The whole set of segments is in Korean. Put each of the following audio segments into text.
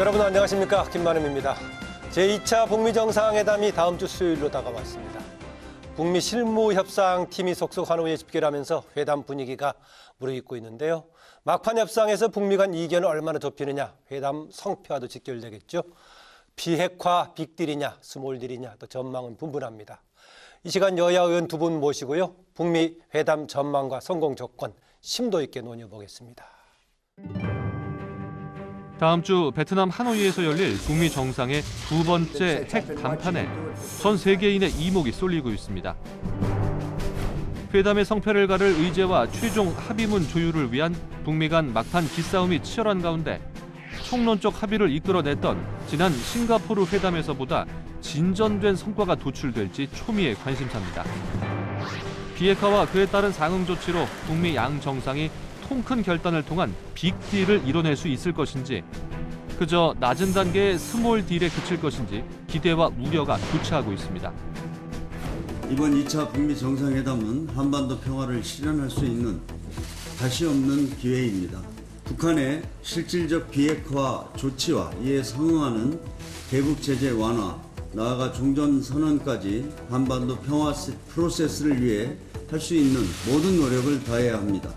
여러분 안녕하십니까, 김만음입니다. 제2차 북미 정상회담이 다음 주 수요일로 다가왔습니다. 북미 실무협상팀이 속속 하노이에 집결하면서 회담 분위기가 무르익고 있는데요. 막판 협상에서 북미 간 이견을 얼마나 좁히느냐, 회담 성패와도 직결되겠죠. 비핵화 빅딜이냐, 스몰딜이냐, 또 전망은 분분합니다. 이 시간 여야 의원 두 분 모시고요. 북미 회담 전망과 성공 조건 심도 있게 논의해보겠습니다. 다음 주 베트남 하노이에서 열릴 북미 정상의 두 번째 핵 담판에 전 세계인의 이목이 쏠리고 있습니다. 회담의 성패를 가를 의제와 최종 합의문 조율을 위한 북미 간 막판 기싸움이 치열한 가운데 총론적 합의를 이끌어냈던 지난 싱가포르 회담에서보다 진전된 성과가 도출될지 초미의 관심사입니다. 비핵화와 그에 따른 상응 조치로 북미 양 정상이 통 큰 결단을 통한 빅딜을 이뤄낼 수 있을 것인지, 그저 낮은 단계의 스몰 딜에 그칠 것인지 기대와 우려가 교차하고 있습니다. 이번 2차 북미 정상회담은 한반도 평화를 실현할 수 있는 다시 없는 기회입니다. 북한의 실질적 비핵화 조치와 이에 상응하는 대북 제재 완화, 나아가 종전선언까지 한반도 평화 프로세스를 위해 할 수 있는 모든 노력을 다해야 합니다.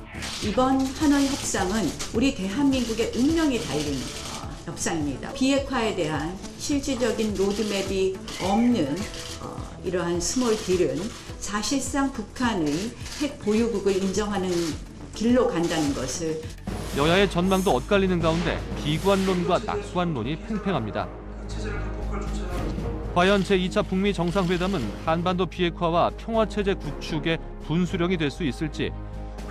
이번 하노이 협상은 우리 대한민국의 운명이 달린 협상입니다. 비핵화에 대한 실질적인 로드맵이 없는 이러한 스몰 딜은 사실상 북한의 핵 보유국을 인정하는 길로 간다는 것을. 여야의 전망도 엇갈리는 가운데 비관론과 낙관론이 팽팽합니다. 과연 제2차 북미 정상회담은 한반도 비핵화와 평화체제 구축의 분수령이 될 수 있을지,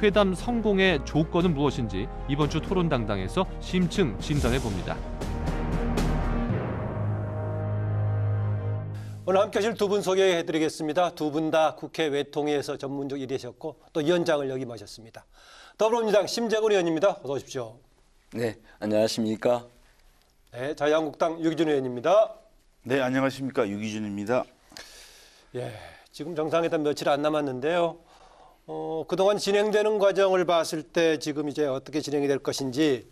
회담 성공의 조건은 무엇인지 이번 주 토론당당에서 심층 진단해봅니다. 오늘 함께 하실 두 분 소개해드리겠습니다. 두 분 다 국회 외통위에서 전문적 일이셨고 또 위원장을 역임하셨습니다. 더불어민주당 심재근 의원입니다. 어서 오십시오. 네, 안녕하십니까? 네, 자유한국당 유기준 의원입니다. 네, 안녕하십니까. 유기준입니다. 예, 지금 정상회담 며칠 안 남았는데요. 그동안 진행되는 과정을 봤을 때 지금 이제 어떻게 진행이 될 것인지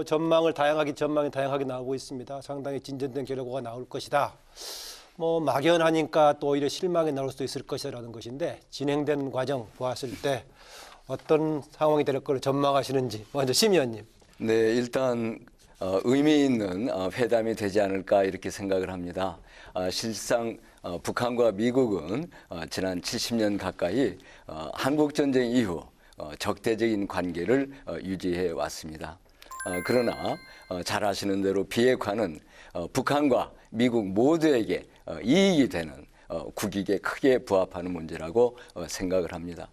전망이 다양하게 나오고 있습니다. 상당히 진전된 결과가 나올 것이다. 막연하니까 또 오히려 실망이 나올 수도 있을 것이라는 것인데, 진행된 과정 보았을 때 어떤 상황이 될 걸 전망하시는지 먼저 심 의원님. 네, 일단 의미 있는 회담이 되지 않을까 이렇게 생각을 합니다. 실상 북한과 미국은 지난 70년 가까이 한국전쟁 이후 적대적인 관계를 유지해 왔습니다. 그러나 잘 아시는 대로 비핵화는 북한과 미국 모두에게 이익이 되는 국익에 크게 부합하는 문제라고 생각을 합니다.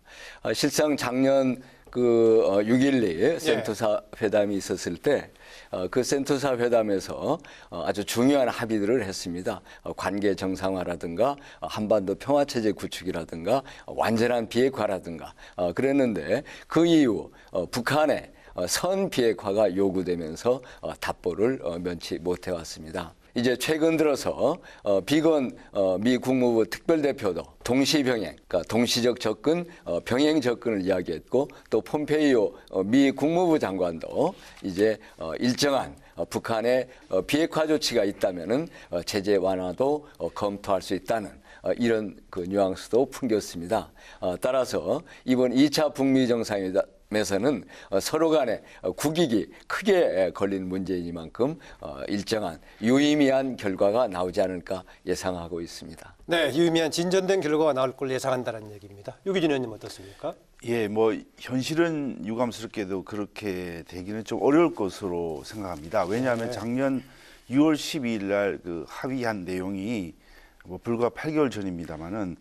실상 작년 6.12 센토사 회담이 있었을 때 그 센토사 회담에서 아주 중요한 합의들을 했습니다. 관계 정상화라든가 한반도 평화체제 구축이라든가 완전한 비핵화라든가 그랬는데, 그 이후 북한의 선 비핵화가 요구되면서 답보를 면치 못해왔습니다. 이제 최근 들어서 비건 미 국무부 특별대표도 동시병행, 그러니까 동시적 접근, 병행 접근을 이야기했고, 또 폼페이오 미 국무부 장관도 이제 일정한 북한의 비핵화 조치가 있다면은 제재 완화도 검토할 수 있다는 이런 뉘앙스도 풍겼습니다. 따라서 이번 2차 북미 정상회담에서는 서로 간에 국익이 크게 걸린 문제이니만큼 일정한 유의미한 결과가 나오지 않을까 예상하고 있습니다. 네, 유의미한 진전된 결과가 나올 걸 예상한다는 얘기입니다. 유기준 의원님 어떻습니까? 예, 현실은 유감스럽게도 그렇게 되기는 좀 어려울 것으로 생각합니다. 왜냐하면 작년 6월 12일 날 합의한 내용이 불과 8개월 전입니다만은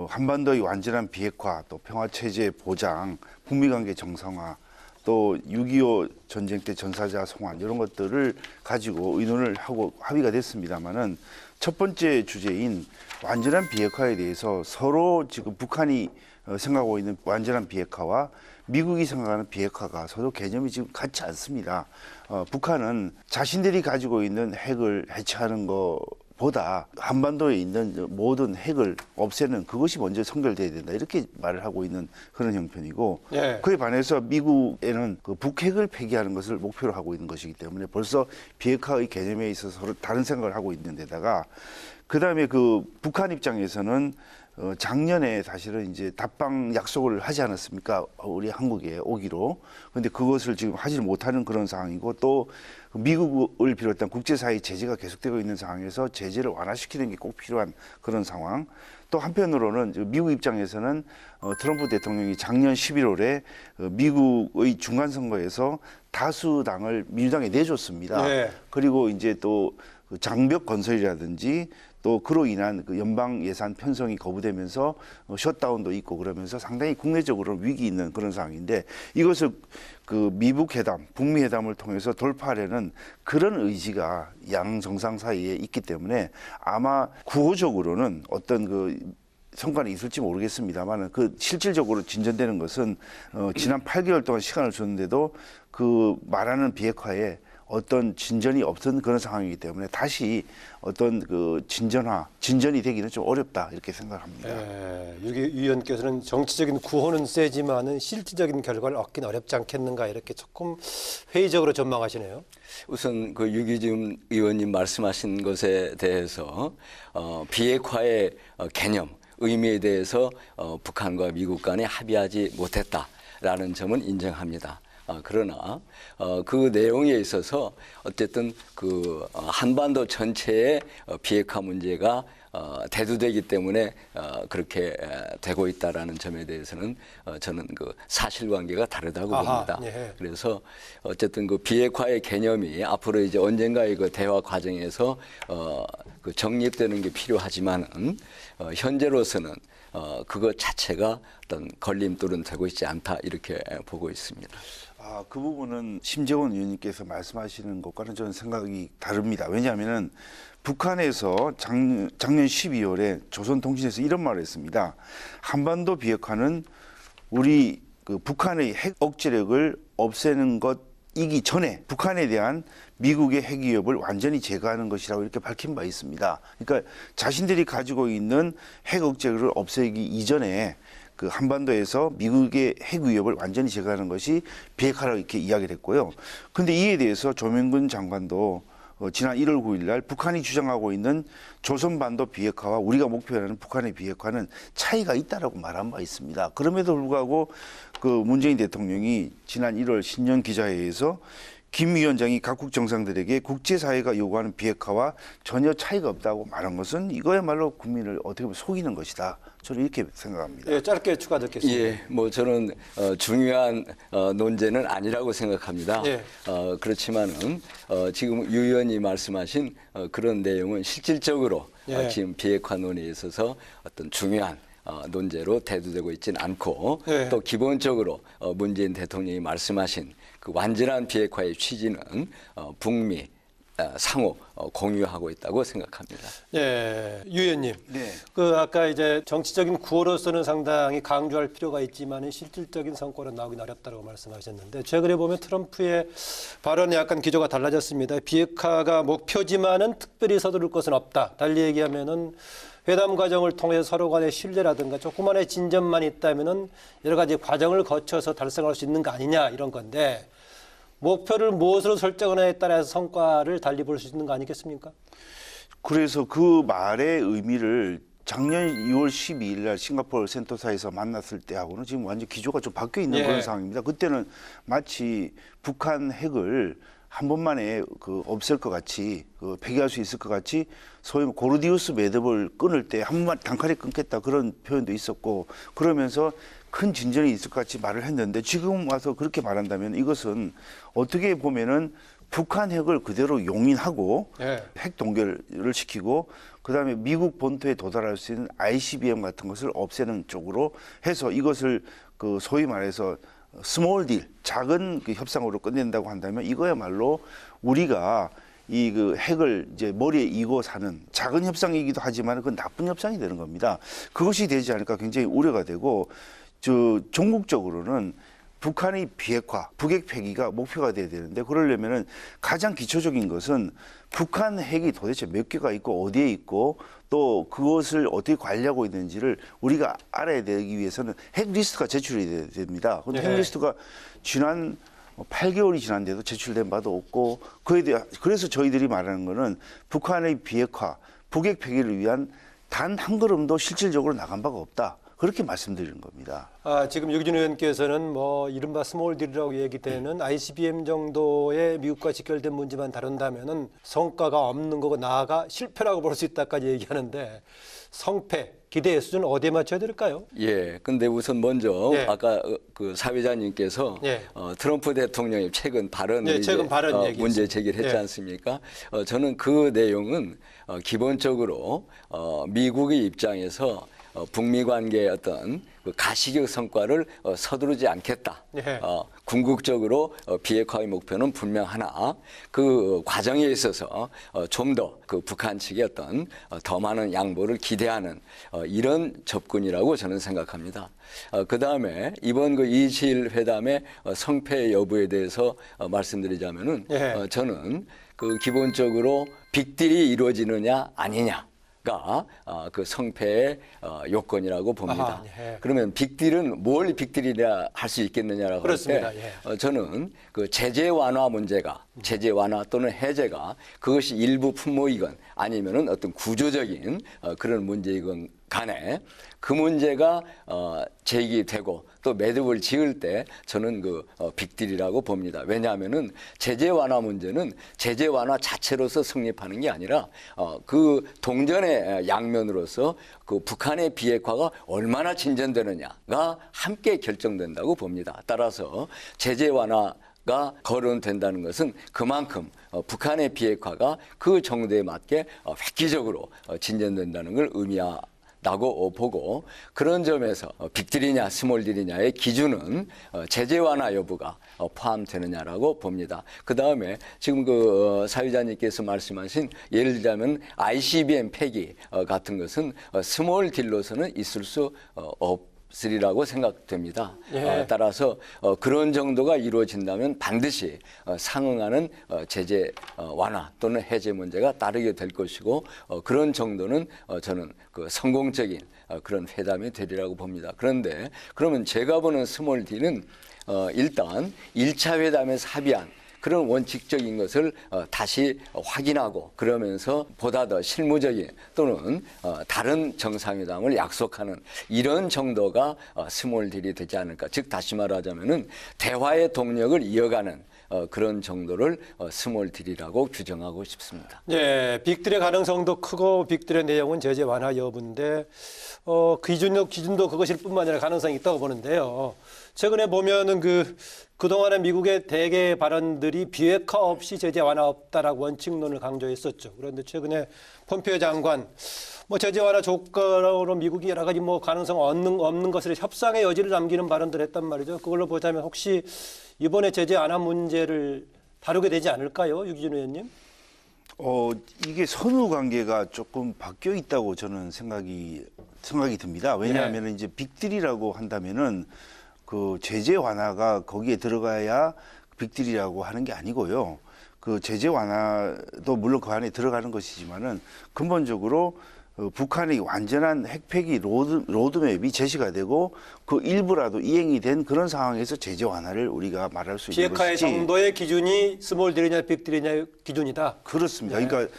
한반도의 완전한 비핵화, 또 평화체제 보장, 북미관계 정상화, 또 6.25 전쟁 때 전사자 송환 이런 것들을 가지고 의논을 하고 합의가 됐습니다만은, 첫 번째 주제인 완전한 비핵화에 대해서 서로 지금 북한이 생각하고 있는 완전한 비핵화와 미국이 생각하는 비핵화가 서로 개념이 지금 같지 않습니다. 북한은 자신들이 가지고 있는 핵을 해체하는 거 보다 한반도에 있는 모든 핵을 없애는 그것이 먼저 선결돼야 된다 이렇게 말을 하고 있는 그런 형편이고 예. 그에 반해서 미국에는 그 북핵을 폐기하는 것을 목표로 하고 있는 것이기 때문에 벌써 비핵화의 개념에 있어서 서로 다른 생각을 하고 있는 데다가 그다음에 그 북한 입장에서는 작년에 사실은 이제 답방 약속을 하지 않았습니까? 우리 한국에 오기로. 그런데 그것을 지금 하지 못하는 그런 상황이고 또 미국을 비롯한 국제사회 제재가 계속되고 있는 상황에서 제재를 완화시키는 게 꼭 필요한 그런 상황. 또 한편으로는 미국 입장에서는 트럼프 대통령이 작년 11월에 미국의 중간선거에서 다수당을 민주당에 내줬습니다. 네. 그리고 이제 또 장벽 건설이라든지 또 그로 인한 그 연방 예산 편성이 거부되면서 셧다운도 있고 그러면서 상당히 국내적으로 위기 있는 그런 상황인데 이것을 그 미북 회담, 북미 회담을 통해서 돌파하려는 그런 의지가 양 정상 사이에 있기 때문에 아마 구호적으로는 어떤 그 성과는 있을지 모르겠습니다만 그 실질적으로 진전되는 것은 지난 8개월 동안 시간을 줬는데도 그 말하는 비핵화에 어떤 진전이 없던 그런 상황이기 때문에 다시 어떤 그 진전이 되기는 좀 어렵다 이렇게 생각합니다. 유 의원께서는 정치적인 구호는 세지만은 실질적인 결과를 얻긴 어렵지 않겠는가 이렇게 조금 회의적으로 전망하시네요. 우선 그 유기준 의원님 말씀하신 것에 대해서 비핵화의 개념, 의미에 대해서 북한과 미국 간에 합의하지 못했다라는 점은 인정합니다. 그러나 그 내용에 있어서 어쨌든 그 한반도 전체의 비핵화 문제가 대두되기 때문에 그렇게 되고 있다라는 점에 대해서는 저는 그 사실관계가 다르다고 봅니다. 예. 그래서 어쨌든 그 비핵화의 개념이 앞으로 이제 언젠가의 그 대화 과정에서 그 정립되는 게 필요하지만은 현재로서는 그것 자체가 어떤 걸림돌은 되고 있지 않다 이렇게 보고 있습니다. 그 부분은 심재원 의원님께서 말씀하시는 것과는 저는 생각이 다릅니다. 왜냐하면은 북한에서 작년 12월에 조선통신에서 이런 말을 했습니다. 한반도 비핵화는 우리 그 북한의 핵 억제력을 없애는 것이기 전에 북한에 대한 미국의 핵 위협을 완전히 제거하는 것이라고 이렇게 밝힌 바 있습니다. 그러니까 자신들이 가지고 있는 핵 억제력을 없애기 이전에 그 한반도에서 미국의 핵 위협을 완전히 제거하는 것이 비핵화라고 이렇게 이야기를 했고요. 그런데 이에 대해서 조명근 장관도 지난 1월 9일 날 북한이 주장하고 있는 조선반도 비핵화와 우리가 목표하는 북한의 비핵화는 차이가 있다라고 말한 바 있습니다. 그럼에도 불구하고 그 문재인 대통령이 지난 1월 신년 기자회에서 김 위원장이 각국 정상들에게 국제사회가 요구하는 비핵화와 전혀 차이가 없다고 말한 것은 이거야말로 국민을 어떻게 보면 속이는 것이다. 저는 이렇게 생각합니다. 예, 짧게 추가 듣겠습니다. 예, 뭐 저는 중요한 논제는 아니라고 생각합니다. 예. 그렇지만은 지금 유 의원이 말씀하신 그런 내용은 실질적으로 예. 지금 비핵화 논의에 있어서 어떤 중요한 논제로 대두되고 있지는 않고 예. 또 기본적으로 문재인 대통령이 말씀하신 그 완전한 비핵화의 취지는 북미 상호 공유하고 있다고 생각합니다. 예, 유 의원님. 네. 그 아까 이제 정치적인 구호로서는 상당히 강조할 필요가 있지만 실질적인 성과는 나오긴 어렵다고 말씀하셨는데 최근에 보면 트럼프의 발언이 약간 기조가 달라졌습니다. 비핵화가 목표지만은 특별히 서두를 것은 없다. 달리 얘기하면은 회담 과정을 통해서 서로 간의 신뢰라든가 조그만의 진전만 있다면은 여러 가지 과정을 거쳐서 달성할 수 있는 거 아니냐 이런 건데 목표를 무엇으로 설정하느냐에 따라서 성과를 달리 볼 수 있는 거 아니겠습니까? 그래서 그 말의 의미를 작년 2월 12일 날 싱가포르 센토사에서 만났을 때하고는 지금 완전 기조가 좀 바뀌어 있는 예. 그런 상황입니다. 그때는 마치 북한 핵을 한 번만에 그 없앨 것 같이 그 폐기할 수 있을 것 같이 소위 고르디우스 매듭을 끊을 때 한 번만 단칼에 끊겠다 그런 표현도 있었고 그러면서 큰 진전이 있을 것 같이 말을 했는데 지금 와서 그렇게 말한다면 이것은 어떻게 보면은 북한 핵을 그대로 용인하고 예. 핵 동결을 시키고 그다음에 미국 본토에 도달할 수 있는 ICBM 같은 것을 없애는 쪽으로 해서 이것을 그 소위 말해서 스몰 딜, 작은 그 협상으로 끝낸다고 한다면 이거야말로 우리가 이 그 핵을 이제 머리에 이고 사는 작은 협상이기도 하지만 그건 나쁜 협상이 되는 겁니다. 그것이 되지 않을까 굉장히 우려가 되고 종국적으로는 북한의 비핵화, 북핵 폐기가 목표가 돼야 되는데 그러려면은 가장 기초적인 것은 북한 핵이 도대체 몇 개가 있고 어디에 있고 또 그것을 어떻게 관리하고 있는지를 우리가 알아야 되기 위해서는 핵 리스트가 제출이 됩니다. 그런데 핵 리스트가 지난 8개월이 지났는데도 제출된 바도 없고 그래서 저희들이 말하는 거는 북한의 비핵화, 북핵 폐기를 위한 단 한 걸음도 실질적으로 나간 바가 없다. 그렇게 말씀드리는 겁니다. 지금 유기준 의원께서는 뭐 이른바 스몰 딜이라고 얘기되는 ICBM 정도의 미국과 직결된 문제만 다룬다면은 성과가 없는 거고 나아가 실패라고 볼 수 있다까지 얘기하는데 성패, 기대의 수준 어디에 맞춰야 될까요? 예, 근데 우선 먼저 예. 아까 그 사회자님께서 예. 트럼프 대통령이 최근 발언을 예, 최근 발언 얘기했습니다. 문제 제기를 했지 예. 않습니까? 저는 그 내용은 기본적으로 미국의 입장에서 북미 관계의 어떤 그 가시적 성과를 서두르지 않겠다. 예. 궁극적으로 비핵화의 목표는 분명하나 그 과정에 있어서 좀 더 그 북한 측의 어떤 더 많은 양보를 기대하는 이런 접근이라고 저는 생각합니다. 그 다음에 이번 그 227 회담의 성패 여부에 대해서 말씀드리자면은 예. 저는 그 기본적으로 빅딜이 이루어지느냐 아니냐. 가 그 성패의 요건이라고 봅니다. 아하, 예. 그러면 빅딜은 뭘 빅딜이라 할 수 있겠느냐라고 할 그렇습니다. 때 예. 저는 그 제재 완화 문제가 제재 완화 또는 해제가 그것이 일부 풍모이건 아니면은 어떤 구조적인 그런 문제이건 간에 그 문제가 제기되고 또 매듭을 지을 때 저는 그 빅딜이라고 봅니다. 왜냐하면은 제재 완화 문제는 제재 완화 자체로서 성립하는 게 아니라 그 동전의 양면으로서 그 북한의 비핵화가 얼마나 진전되느냐가 함께 결정된다고 봅니다. 따라서 제재 완화가 거론된다는 것은 그만큼 북한의 비핵화가 그 정도에 맞게 획기적으로 진전된다는 걸 의미하다고 보고 그런 점에서 빅딜이냐 스몰딜이냐의 기준은 제재 완화 여부가 포함되느냐라고 봅니다. 그 다음에 지금 그 사회자님께서 말씀하신 예를 들자면 ICBM 폐기 같은 것은 스몰딜로서는 있을 수 없으리라고 생각됩니다. 예. 따라서 그런 정도가 이루어진다면 반드시 상응하는 제재 완화 또는 해제 문제가 따르게 될 것이고 그런 정도는 저는 그 성공적인 그런 회담이 되리라고 봅니다. 그런데 그러면 제가 보는 스몰 D는 일단 1차 회담에서 합의한 그런 원칙적인 것을 다시 확인하고 그러면서 보다 더 실무적인 또는 다른 정상회담을 약속하는 이런 정도가 스몰 딜이 되지 않을까. 즉 다시 말하자면은 대화의 동력을 이어가는 그런 정도를 스몰 딜이라고 규정하고 싶습니다. 예, 빅딜의 가능성도 크고 빅딜의 내용은 제재 완화 여부인데 기준도 그것일 뿐만 아니라 가능성이 있다고 보는데요. 최근에 보면은 그동안의 미국의 대개 발언들이 비핵화 없이 제재 완화 없다라고 원칙론을 강조했었죠. 그런데 최근에 폼페이오 장관 제재 완화 조건으로 미국이 여러 가지 가능성 없는 것을 협상의 여지를 남기는 발언들을 했단 말이죠. 그걸로 보자면 혹시 이번에 제재 완화 문제를 다루게 되지 않을까요, 유기준 의원님? 이게 선후 관계가 조금 바뀌어 있다고 저는 생각이 듭니다. 왜냐하면 이제 빅딜이라고 한다면은 그 제재 완화가 거기에 들어가야 빅딜이라고 하는 게 아니고요. 그 제재 완화도 물론 그 안에 들어가는 것이지만은 근본적으로 북한의 완전한 핵폐기 로드맵이 제시가 되고 그 일부라도 이행이 된 그런 상황에서 제재 완화를 우리가 말할 수 있는 비핵화의 것이지. 정도의 기준이 스몰 딜이냐 빅딜이냐의 기준이다. 그렇습니다. 그러니까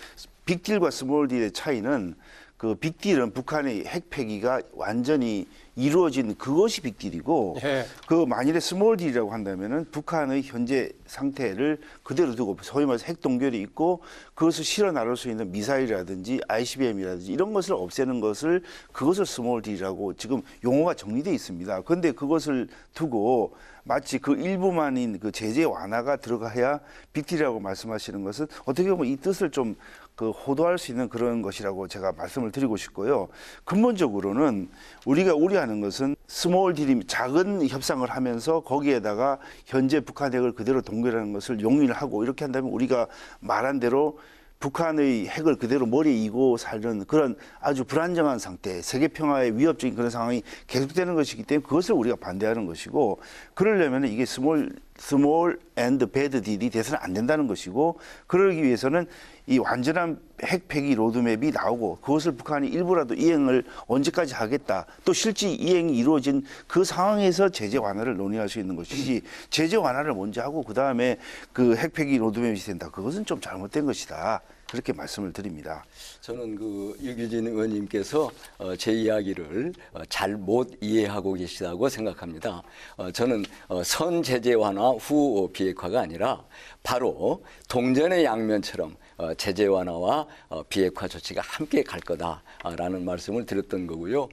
빅딜과 스몰 딜의 차이는 그 빅딜은 북한의 핵폐기가 완전히 이루어진 그것이 빅딜이고 예. 그 만일에 스몰 딜이라고 한다면은 북한의 현재 상태를 그대로 두고 소위 말해서 핵 동결이 있고 그것을 실어 나를 수 있는 미사일이라든지 ICBM이라든지 이런 것을 없애는 것을 그것을 스몰 딜이라고 지금 용어가 정리되어 있습니다. 그런데 그것을 두고 마치 그 일부만인 그 제재 완화가 들어가야 빅딜이라고 말씀하시는 것은 어떻게 보면 이 뜻을 좀 호도할 수 있는 그런 것이라고 제가 말씀을 드리고 싶고요. 근본적으로는 우리가 우려하는 것은 스몰 딜이 작은 협상을 하면서 거기에다가 현재 북한 핵을 그대로 동결하는 것을 용인을 하고 이렇게 한다면 우리가 말한 대로 북한의 핵을 그대로 머리에 이고 살는 그런 아주 불안정한 상태, 세계 평화의 위협적인 그런 상황이 계속되는 것이기 때문에 그것을 우리가 반대하는 것이고 그러려면 이게 스몰 스몰 앤드 배드 딜이 돼서는 안 된다는 것이고, 그러기 위해서는 이 완전한 핵 폐기 로드맵이 나오고 그것을 북한이 일부라도 이행을 언제까지 하겠다, 또 실제 이행이 이루어진 그 상황에서 제재 완화를 논의할 수 있는 것이지, 제재 완화를 먼저 하고 그다음에 그 핵 폐기 로드맵이 된다, 그것은 좀 잘못된 것이다, 그렇게 말씀을 드립니다. 저는 그 유기진 의원님께서 제 이야기를 잘 못 이해하고 계시다고 생각합니다. 저는 선 제재 완화 후 비핵화가 아니라 바로 동전의 양면처럼 제재 완화와 비핵화 조치가 함께 갈 거다라는 말씀을 드렸던 거고요.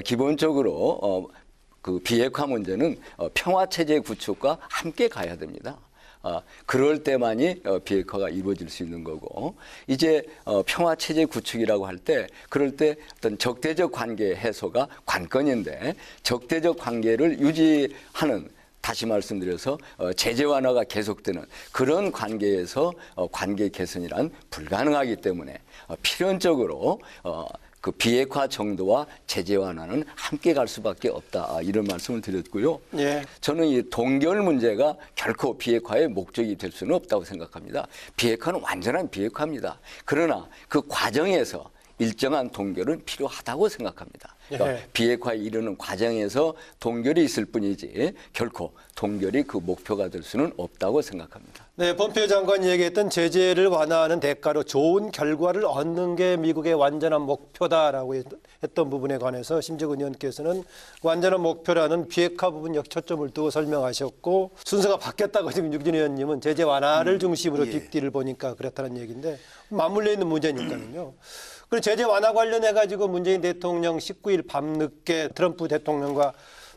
기본적으로 그 비핵화 문제는 평화 체제 구축과 함께 가야 됩니다. 그럴 때만이 비핵화가 이루어질 수 있는 거고, 이제 평화 체제 구축이라고 할 때, 그럴 때 어떤 적대적 관계 해소가 관건인데, 적대적 관계를 유지하는, 다시 말씀드려서 제재 완화가 계속되는 그런 관계에서 관계 개선이란 불가능하기 때문에 필연적으로 그 비핵화 정도와 제재 완화는 함께 갈 수밖에 없다, 이런 말씀을 드렸고요. 예. 저는 이 동결 문제가 결코 비핵화의 목적이 될 수는 없다고 생각합니다. 비핵화는 완전한 비핵화입니다. 그러나 그 과정에서 일정한 동결은 필요하다고 생각합니다. 그러니까 예. 비핵화에 이르는 과정에서 동결이 있을 뿐이지 결코 동결이 그 목표가 될 수는 없다고 생각합니다. 네, 폼페이오 장관이 얘기했던 제재를 완화하는 대가로 좋은 결과를 얻는 게 미국의 완전한 목표다라고 했던 부분에 관해서 심재근 의원께서는 완전한 목표라는 비핵화 부분 역시 초점을 두고 설명하셨고, 순서가 바뀌었다고 지금 유기진 의원님은 제재 완화를 중심으로 빅딜을 보니까 그렇다는 얘기인데, 맞물려 있는 문제니까요. 그리고 제재 완화 관련해가지고 문재인 대통령 19일 밤늦게 트럼프 대통령과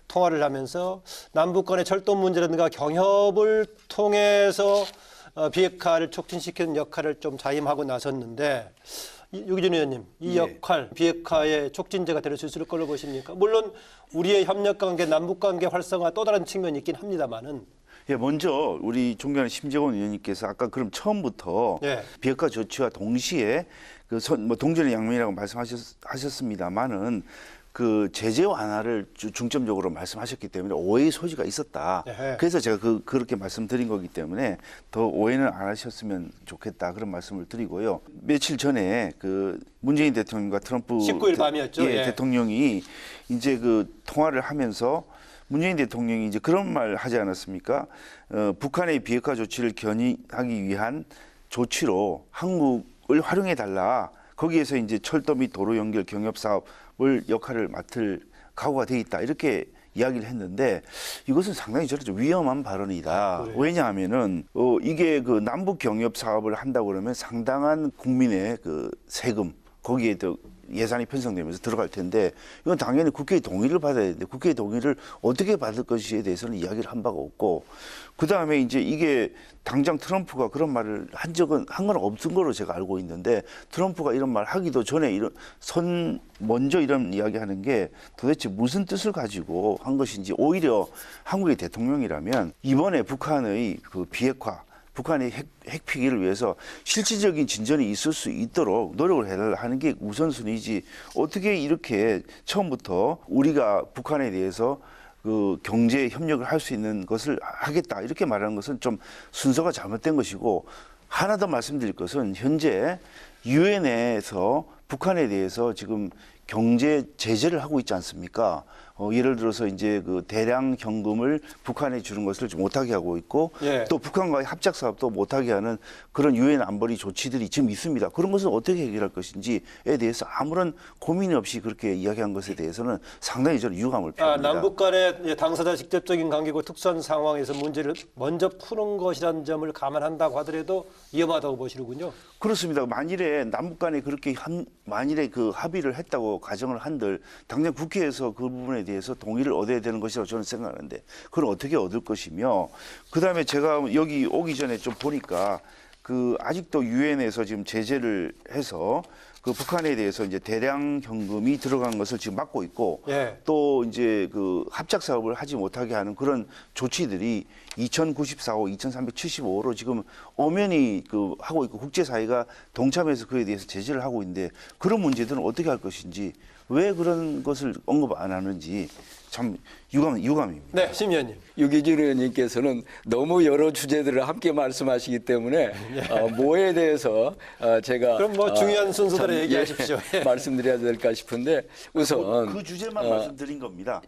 통화를 하면서 남북 간의 철도 문제라든가 경협을 통해서 비핵화를 촉진시키는 역할을 좀 자임하고 나섰는데, 유기진 의원님, 이 역할, 비핵화의 촉진제가 될 수 있을 걸로 보십니까? 물론 우리의 협력관계, 남북관계 활성화 또 다른 측면이 있긴 합니다만은. 예, 먼저 우리 존경하는 심재원 의원님께서 아까 그럼 처음부터 예. 비핵화 조치와 동시에 그 동전의 양면이라고 말씀하셨습니다만은 그 제재 완화를 중점적으로 말씀하셨기 때문에 오해의 소지가 있었다. 예. 그래서 제가 그렇게 말씀드린 거기 때문에 더 오해는 안 하셨으면 좋겠다, 그런 말씀을 드리고요. 며칠 전에 그 문재인 대통령과 트럼프 19일 밤이었죠. 예. 대통령이 이제 그 통화를 하면서 문재인 대통령이 이제 그런 말 하지 않았습니까? 북한의 비핵화 조치를 견인하기 위한 조치로 한국을 활용해 달라. 거기에서 이제 철도 및 도로 연결 경협 사업을 역할을 맡을 각오가 돼 있다, 이렇게 이야기를 했는데, 이것은 상당히 저는 좀 위험한 발언이다. 왜냐하면은 이게 그 남북 경협 사업을 한다고 그러면 상당한 국민의 그 세금, 거기에 또 예산이 편성되면서 들어갈 텐데, 이건 당연히 국회의 동의를 받아야 되는데 국회의 동의를 어떻게 받을 것인지에 대해서는 이야기를 한 바가 없고, 그다음에 이제 이게 당장 트럼프가 그런 말을 한 건 없은 거로 제가 알고 있는데, 트럼프가 이런 말 하기도 전에 먼저 이런 이야기 하는 게 도대체 무슨 뜻을 가지고 한 것인지, 오히려 한국의 대통령이라면 이번에 북한의 그 비핵화, 북한의 핵 폐기를 위해서 실질적인 진전이 있을 수 있도록 노력을 해달라 하는 게 우선순위지, 어떻게 이렇게 처음부터 우리가 북한에 대해서 그 경제 협력을 할 수 있는 것을 하겠다, 이렇게 말하는 것은 좀 순서가 잘못된 것이고, 하나 더 말씀드릴 것은 현재 유엔에서 북한에 대해서 지금 경제 제재를 하고 있지 않습니까? 예를 들어서 이제 그 대량 현금을 북한에 주는 것을 좀 못하게 하고 있고, 예. 또 북한과의 합작 사업도 못하게 하는 그런 유엔 안보리 조치들이 지금 있습니다. 그런 것을 어떻게 해결할 것인지에 대해서 아무런 고민이 없이 그렇게 이야기한 것에 대해서는 상당히 저는 유감을 표합니다. 남북 간의 당사자 직접적인 관계고 특수한 상황에서 문제를 먼저 푸는 것이라는 점을 감안한다고 하더라도 위험하다고 보시는군요. 그렇습니다. 만일에 남북 간에 그렇게 만일에 그 합의를 했다고 가정을 한들, 당장 국회에서 그 부분에 대해서 동의를 얻어야 되는 것이라고 저는 생각하는데, 그걸 어떻게 얻을 것이며, 그다음에 제가 여기 오기 전에 좀 보니까 그 아직도 유엔에서 지금 제재를 해서 그 북한에 대해서 이제 대량 현금이 들어간 것을 지금 막고 있고 예. 또 이제 그 합작 사업을 하지 못하게 하는 그런 조치들이 2094호, 2375호로 지금 엄연히 그 하고 있고 국제사회가 동참해서 그에 대해서 제재를 하고 있는데 그런 문제들은 어떻게 할 것인지 왜 그런 것을 언급 안 하는지 참 유감입니다. 네, 심 의원님. 유기준 의원님께서는 너무 여러 주제들을 함께 말씀하시기 때문에 뭐에 대해서 제가 그럼 뭐 중요한 순서대로 참, 얘기하십시오. 예. 말씀드려야 될까 싶은데 우선 그 주제만 말씀드린 겁니다.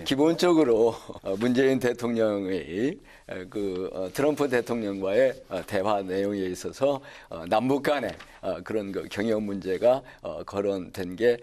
기본적으로 문재인 대통령의 트럼프 대통령과의 대화 내용에 있어서 남북 간의 그런 그 경영 문제가 거론된 게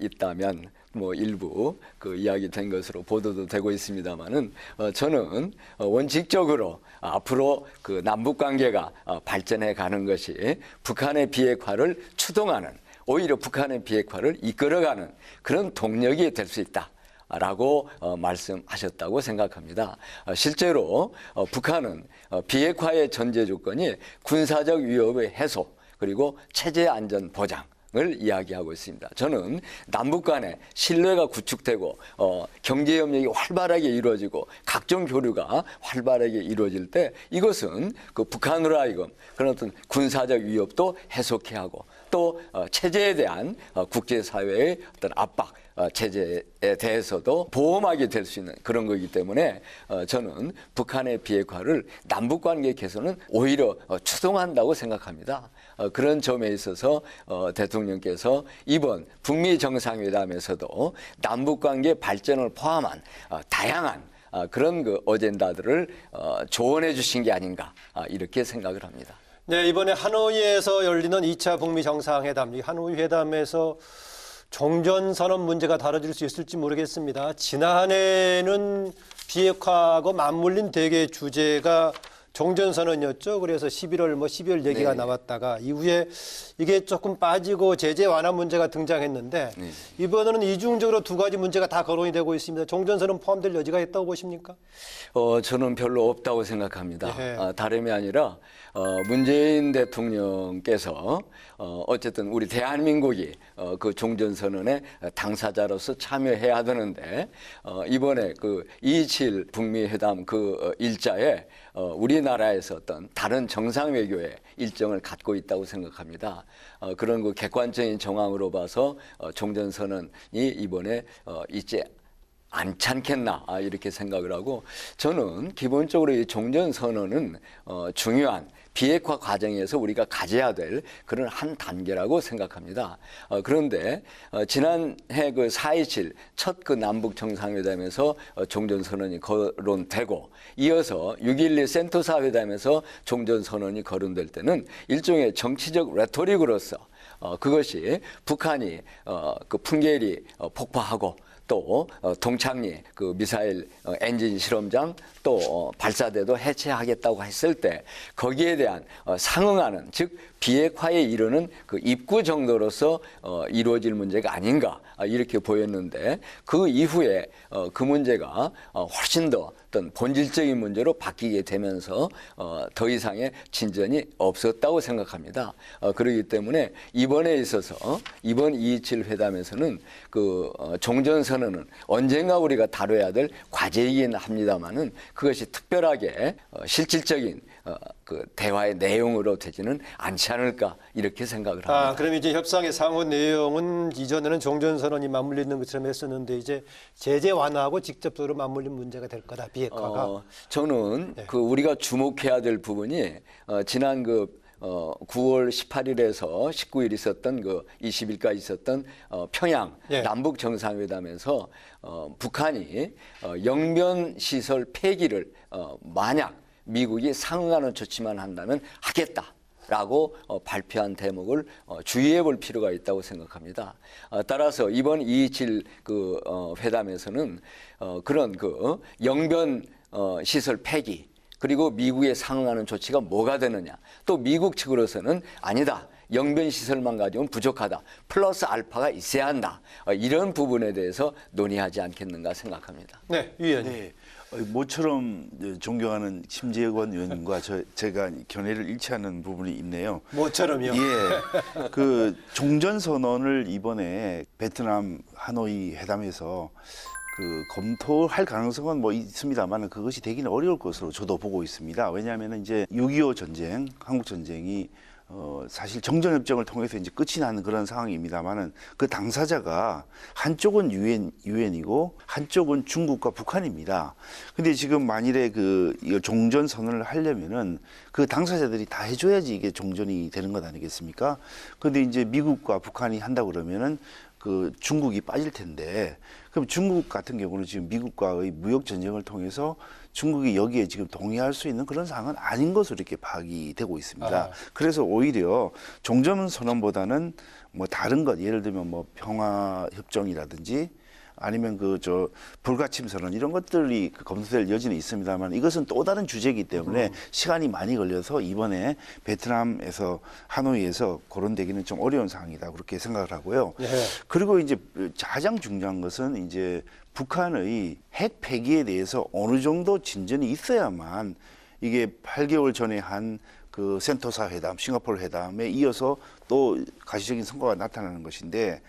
있다면 뭐 일부 그 이야기된 것으로 보도도 되고 있습니다만은 저는 원칙적으로 앞으로 그 남북 관계가 발전해 가는 것이 북한의 비핵화를 추동하는, 오히려 북한의 비핵화를 이끌어가는 그런 동력이 될 수 있다. 라고 말씀하셨다고 생각합니다. 실제로 북한은 비핵화의 전제 조건이 군사적 위협의 해소 그리고 체제 안전 보장 을 이야기하고 있습니다. 저는 남북 간의 신뢰가 구축되고 경제 협력이 활발하게 이루어지고 각종 교류가 활발하게 이루어질 때 이것은 그 북한으로 하여금 그런 어떤 군사적 위협도 해소케 하고 또 체제에 대한 국제사회의 어떤 압박 체제에 대해서도 보험하게 될 수 있는 그런 거기 때문에 저는 북한의 비핵화를 남북관계 개선은 오히려 추동한다고 생각합니다. 그런 점에 있어서 대통령께서 이번 북미 정상회담에서도 남북관계 발전을 포함한 다양한 그런 그 어젠다들을 조언해 주신 게 아닌가 이렇게 생각을 합니다. 네, 이번에 하노이에서 열리는 2차 북미 정상회담, 이 하노이 회담에서 종전선언 문제가 다뤄질 수 있을지 모르겠습니다. 지난해는 비핵화하고 맞물린 대개 주제가 종전선언이었죠. 그래서 12월 얘기가 나왔다가 이후에 이게 조금 빠지고 제재 완화 문제가 등장했는데 이번에는 이중적으로 두 가지 문제가 다 거론이 되고 있습니다. 종전선언 포함될 여지가 있다고 보십니까? 저는 별로 없다고 생각합니다. 예. 다름이 아니라 문재인 대통령께서 어쨌든 우리 대한민국이 그 종전선언의 당사자로서 참여해야 되는데 이번에 그 2.27 북미 회담 그 일자에 우리나라에서 어떤 다른 정상 외교의 일정을 갖고 있다고 생각합니다. 그런 그 객관적인 정황으로 봐서 종전선언이 이번에 있지 않잖겠나 이렇게 생각을 하고 저는 기본적으로 이 종전선언은 중요한 비핵화 과정에서 우리가 가져야 될 그런 한 단계라고 생각합니다. 그런데 지난해 그 4.27 첫 그 남북 정상회담에서 종전선언이 거론되고 이어서 6.12 센토사 회담에서 종전선언이 거론될 때는 일종의 정치적 레토릭으로서 그것이 북한이 그 풍계리 폭파하고 또 동창리 그 미사일 엔진 실험장 또 발사대도 해체하겠다고 했을 때 거기에 대한 상응하는 즉 비핵화에 이르는 그 입구 정도로서 이루어질 문제가 아닌가 이렇게 보였는데 그 이후에 그 문제가 훨씬 더 어떤 본질적인 문제로 바뀌게 되면서 더 이상의 진전이 없었다고 생각합니다. 그렇기 때문에 이번에 있어서 이번 2.27 회담에서는 그 종전선언은 언젠가 우리가 다뤄야 될 과제이긴 합니다만은 그것이 특별하게 실질적인 그 대화의 내용으로 되지는 않지 않을까 이렇게 생각을 합니다. 그럼 이제 협상의 상호 내용은 이전에는 종전선언이 맞물리는 것처럼 했었는데 이제 제재 완화하고 직접적으로 맞물린 문제가 될 거다 비핵화가. 저는 그 우리가 주목해야 될 부분이 지난 그 9월 18일에서 19일 있었던 그 20일까지 있었던 평양 남북 정상회담에서 북한이 영변 시설 폐기를 만약 미국이 상응하는 조치만 한다면 하겠다라고 발표한 대목을 주의해 볼 필요가 있다고 생각합니다. 따라서 이번 2.27 그 회담에서는 그런 그 영변 시설 폐기 그리고 미국에 상응하는 조치가 뭐가 되느냐 또 미국 측으로서는 아니다. 영변 시설만 가지고는 부족하다. 플러스 알파가 있어야 한다. 이런 부분에 대해서 논의하지 않겠는가 생각합니다. 네, 유 의원님. 네. 모처럼 존경하는 심재권 의원님과 제가 견해를 일치하는 부분이 있네요. 뭐처럼요. 예. 그 종전 선언을 이번에 베트남 하노이 회담에서 그 검토할 가능성은 뭐 있습니다만 그것이 되기는 어려울 것으로 저도 보고 있습니다. 왜냐하면 이제 6.25 전쟁, 한국 전쟁이 사실 정전협정을 통해서 이제 끝이 나는 그런 상황입니다만은 그 당사자가 한쪽은 유엔이고 한쪽은 중국과 북한입니다. 근데 지금 만일에 이 종전 선언을 하려면은 그 당사자들이 다 해줘야지 이게 종전이 되는 것 아니겠습니까? 근데 이제 미국과 북한이 한다 그러면은 그 중국이 빠질 텐데 그럼 중국 같은 경우는 지금 미국과의 무역 전쟁을 통해서 중국이 여기에 지금 동의할 수 있는 그런 상황은 아닌 것으로 이렇게 파악이 되고 있습니다. 그래서 오히려 종전 선언보다는 뭐 다른 것 예를 들면 뭐 평화 협정이라든지 아니면 불가침 선언 이런 것들이 검토될 여지는 있습니다만 이것은 또 다른 주제이기 때문에 시간이 많이 걸려서 이번에 베트남에서 하노이에서 거론되기는 좀 어려운 상황이다 그렇게 생각을 하고요. 예. 그리고 이제 가장 중요한 것은 이제 북한의 핵 폐기에 대해서 어느 정도 진전이 있어야만 이게 8개월 전에 한 그 센토사 회담, 싱가포르 회담에 이어서 또 가시적인 성과가 나타나는 것인데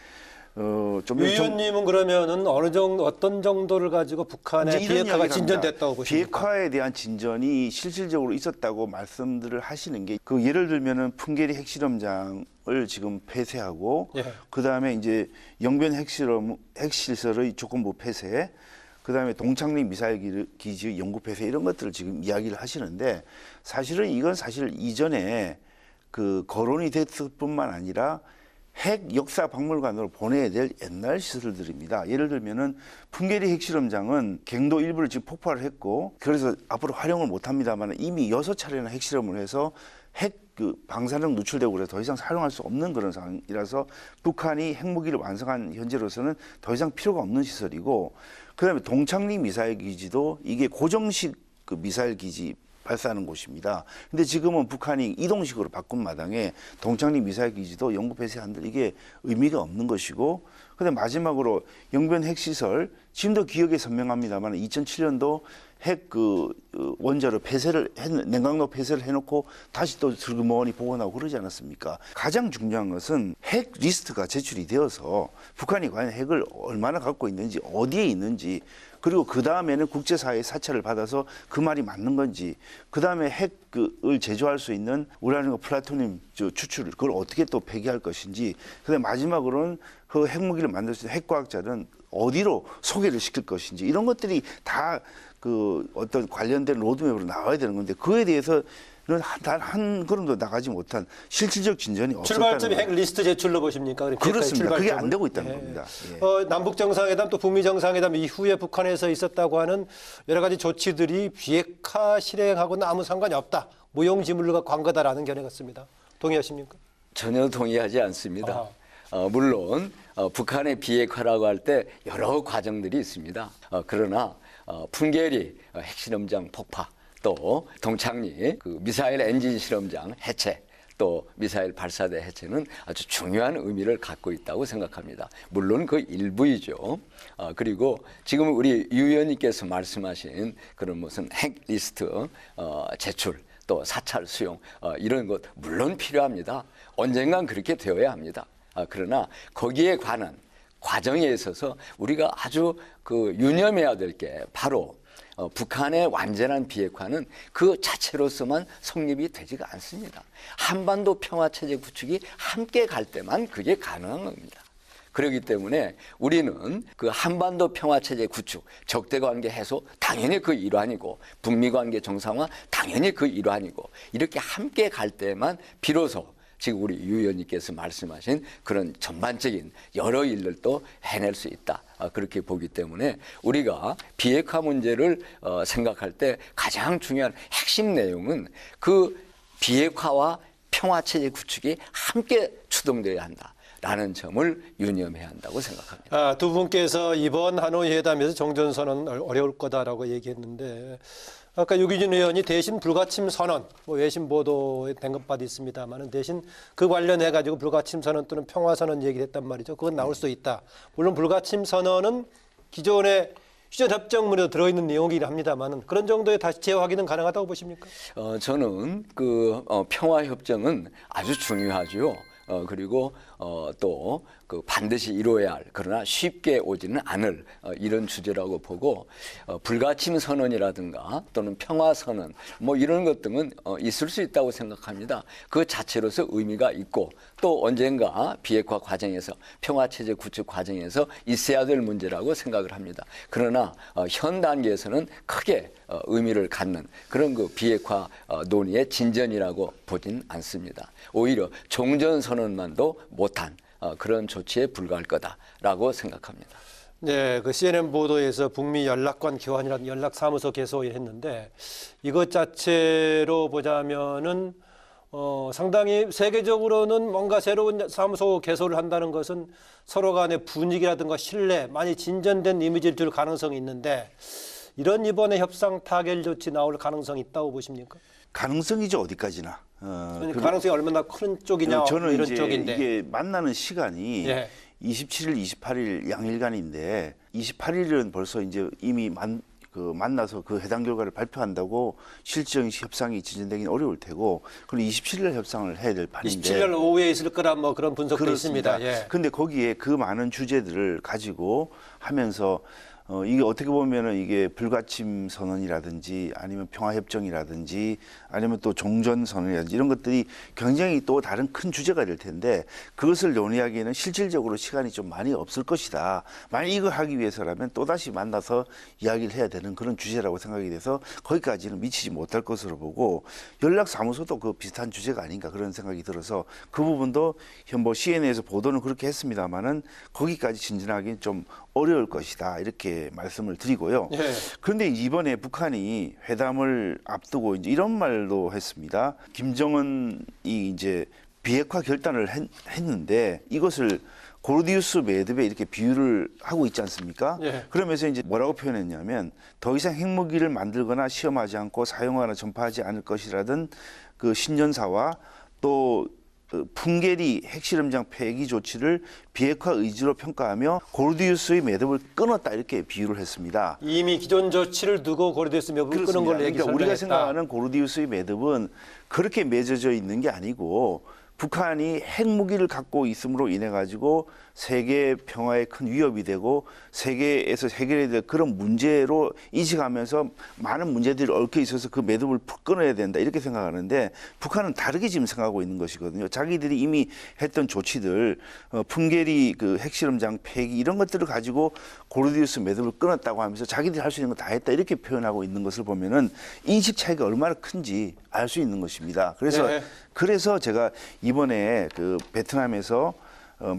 유 의원님은 그러면은 어떤 정도를 가지고 북한의 이제 이런 비핵화가 이야기를 진전됐다고 합니다. 보십니까? 비핵화에 대한 진전이 실질적으로 있었다고 말씀들을 하시는 게 예를 들면은 풍계리 핵실험장을 지금 폐쇄하고 예. 그다음에 이제 영변 핵시설의 조건부 폐쇄 그다음에 동창리 미사일 기지의 영구 폐쇄 이런 것들을 지금 이야기를 하시는데 사실은 이건 사실 이전에 그 거론이 됐을 뿐만 아니라 핵 역사 박물관으로 보내야 될 옛날 시설들입니다. 예를 들면은 풍계리 핵실험장은 갱도 일부를 지금 폭발을 했고 그래서 앞으로 활용을 못 합니다만 이미 6차례나 핵실험을 해서 방사능 누출되고 그래서 더 이상 사용할 수 없는 그런 상황이라서 북한이 핵무기를 완성한 현재로서는 더 이상 필요가 없는 시설이고 그다음에 동창리 미사일 기지도 이게 고정식 그 미사일 기지 발사하는 곳입니다. 근데 지금은 북한이 이동식으로 바꾼 마당에 동창리 미사일 기지도 영구 폐쇄한들 이게 의미가 없는 것이고 그다음에 마지막으로 영변 핵시설 지금도 기억에 선명합니다만 2007년도 핵 원자로 냉각로 폐쇄를 해놓고 다시 또 슬그머니 복원하고 그러지 않았습니까? 가장 중요한 것은 핵 리스트가 제출이 되어서 북한이 과연 핵을 얼마나 갖고 있는지 어디에 있는지 그리고 그 다음에는 국제사회의 사찰을 받아서 그 말이 맞는 건지 그 다음에 핵을 제조할 수 있는 우라늄과 플라토늄 추출 그걸 어떻게 또 폐기할 것인지 그다음에 마지막으로는 그 핵무기를 만들 수 있는 핵과학자는 어디로 소개를 시킬 것인지 이런 것들이 다 어떤 관련된 로드맵으로 나와야 되는 건데 그에 대해서는 단 한 걸음도 나가지 못한 실질적 진전이 없었다는 출발점이 핵 리스트 제출로 보십니까? 그렇습니다. 그게 안 출발점을? 되고 있다는 예. 겁니다. 예. 남북 정상회담 또 북미 정상회담 이후에 북한에서 있었다고 하는 여러 가지 조치들이 비핵화 실행하고는 아무 상관이 없다. 무용지물로 갖고 한 거다라는 견해 같습니다. 동의하십니까? 전혀 동의하지 않습니다. 물론 북한의 비핵화라고 할 때 여러 과정들이 있습니다. 그러나 풍계리 핵실험장 폭파 또 동창리 미사일 엔진 실험장 해체 또 미사일 발사대 해체는 아주 중요한 의미를 갖고 있다고 생각합니다. 물론 그 일부이죠. 그리고 지금 우리 유 의원님께서 말씀하신 그런 무슨 핵 리스트 제출 또 사찰 수용 이런 것 물론 필요합니다. 언젠간 그렇게 되어야 합니다. 그러나 거기에 관한 과정에 있어서 우리가 아주 유념해야 될 게 바로 북한의 완전한 비핵화는 그 자체로서만 성립이 되지가 않습니다. 한반도 평화체제 구축이 함께 갈 때만 그게 가능한 겁니다. 그렇기 때문에 우리는 그 한반도 평화체제 구축, 적대관계 해소 당연히 그 일환이고 북미관계 정상화 당연히 그 일환이고 이렇게 함께 갈 때만 비로소 지금 우리 유 의원님께서 말씀하신 그런 전반적인 여러 일들도 해낼 수 있다. 그렇게 보기 때문에 우리가 비핵화 문제를 생각할 때 가장 중요한 핵심 내용은 그 비핵화와 평화체제 구축이 함께 추동되어야 한다라는 점을 유념해야 한다고 생각합니다. 두 분께서 이번 하노이 회담에서 종전선언은 어려울 거다라고 얘기했는데 아까 유기준 의원이 대신 불가침 선언, 뭐 외신 보도에 된 것까지 있습니다만은 대신 그 관련해 가지고 불가침 선언 또는 평화 선언 얘기를 했단 말이죠. 그건 나올 수도 있다. 물론 불가침 선언은 기존의 휴전 협정문에도 들어있는 내용이긴 합니다만은 그런 정도의 다시 재화 확인은 가능하다고 보십니까? 저는 그 평화 협정은 아주 중요하죠. 그리고 또 그 반드시 이루어야 할 그러나 쉽게 오지는 않을 이런 주제라고 보고 불가침 선언이라든가 또는 평화 선언 뭐 이런 것 등은 있을 수 있다고 생각합니다. 그 자체로서 의미가 있고 또 언젠가 비핵화 과정에서 평화 체제 구축 과정에서 있어야 될 문제라고 생각을 합니다. 그러나 현 단계에서는 크게 의미를 갖는 그런 그 비핵화 논의의 진전이라고 보진 않습니다. 오히려 종전 선언만도 못한 그런 조치에 불과할 거다라고 생각합니다. 네, 그 CNN 보도에서 북미 연락관 교환이라는 연락사무소 개소를 했는데 이것 자체로 보자면은 상당히 세계적으로는 뭔가 새로운 사무소 개소를 한다는 것은 서로 간의 분위기라든가 신뢰 많이 진전된 이미지를 줄 가능성이 있는데 이런 이번에 협상 타결 조치 나올 가능성이 있다고 보십니까? 가능성이죠, 어디까지나. 가능성이 얼마나 큰 쪽이냐 저는 이런 이제 쪽인데. 이게 만나는 시간이 예. 27일, 28일 양일간인데 28일은 벌써 이제 이미 만나서 그 해당 결과를 발표한다고 실질적인 협상이 진전되기는 어려울 테고 그리고 27일 협상을 해야 될 판인데 27일 오후에 있을 거란 뭐 그런 분석도 그렇습니다. 있습니다. 예. 근데 거기에 그 많은 주제들을 가지고 하면서 이게 어떻게 보면은 이게 불가침 선언이라든지 아니면 평화협정이라든지 아니면 또 종전 선언이라든지 이런 것들이 굉장히 또 다른 큰 주제가 될 텐데 그것을 논의하기에는 실질적으로 시간이 좀 많이 없을 것이다. 만약 이걸 하기 위해서라면 또다시 만나서 이야기를 해야 되는 그런 주제라고 생각이 돼서 거기까지는 미치지 못할 것으로 보고 연락사무소도 그 비슷한 주제가 아닌가 그런 생각이 들어서 그 부분도 뭐 CNN에서 보도는 그렇게 했습니다만은 거기까지 진전하기는 좀 어려울 것이다. 이렇게 말씀을 드리고요. 예. 그런데 이번에 북한이 회담을 앞두고 이제 이런 말도 했습니다. 김정은이 이제 비핵화 결단을 했는데 이것을 고르디우스 매듭에 이렇게 비유를 하고 있지 않습니까? 예. 그러면서 이제 뭐라고 표현했냐면 더 이상 핵무기를 만들거나 시험하지 않고 사용하거나 전파하지 않을 것이라든 그 신년사와 또 풍계리 핵실험장 폐기 조치를 비핵화 의지로 평가하며 고르디우스의 매듭을 끊었다 이렇게 비유를 했습니다. 이미 기존 조치를 두고 고려돼서 매듭을 끄는 걸로 얘기 그러니까 우리가 설명했다. 생각하는 고르디우스의 매듭은 그렇게 맺어져 있는 게 아니고 북한이 핵무기를 갖고 있음으로 인해 가지고 세계 평화에 큰 위협이 되고 세계에서 해결해야 될 그런 문제로 인식하면서 많은 문제들이 얽혀 있어서 그 매듭을 끊어야 된다 이렇게 생각하는데 북한은 다르게 지금 생각하고 있는 것이거든요. 자기들이 이미 했던 조치들 풍계리 그 핵실험장 폐기 이런 것들을 가지고 고르디우스 매듭을 끊었다고 하면서 자기들이 할 수 있는 거 다 했다 이렇게 표현하고 있는 것을 보면은 인식 차이가 얼마나 큰지 알 수 있는 것입니다. 그래서 제가 이번에 그 베트남에서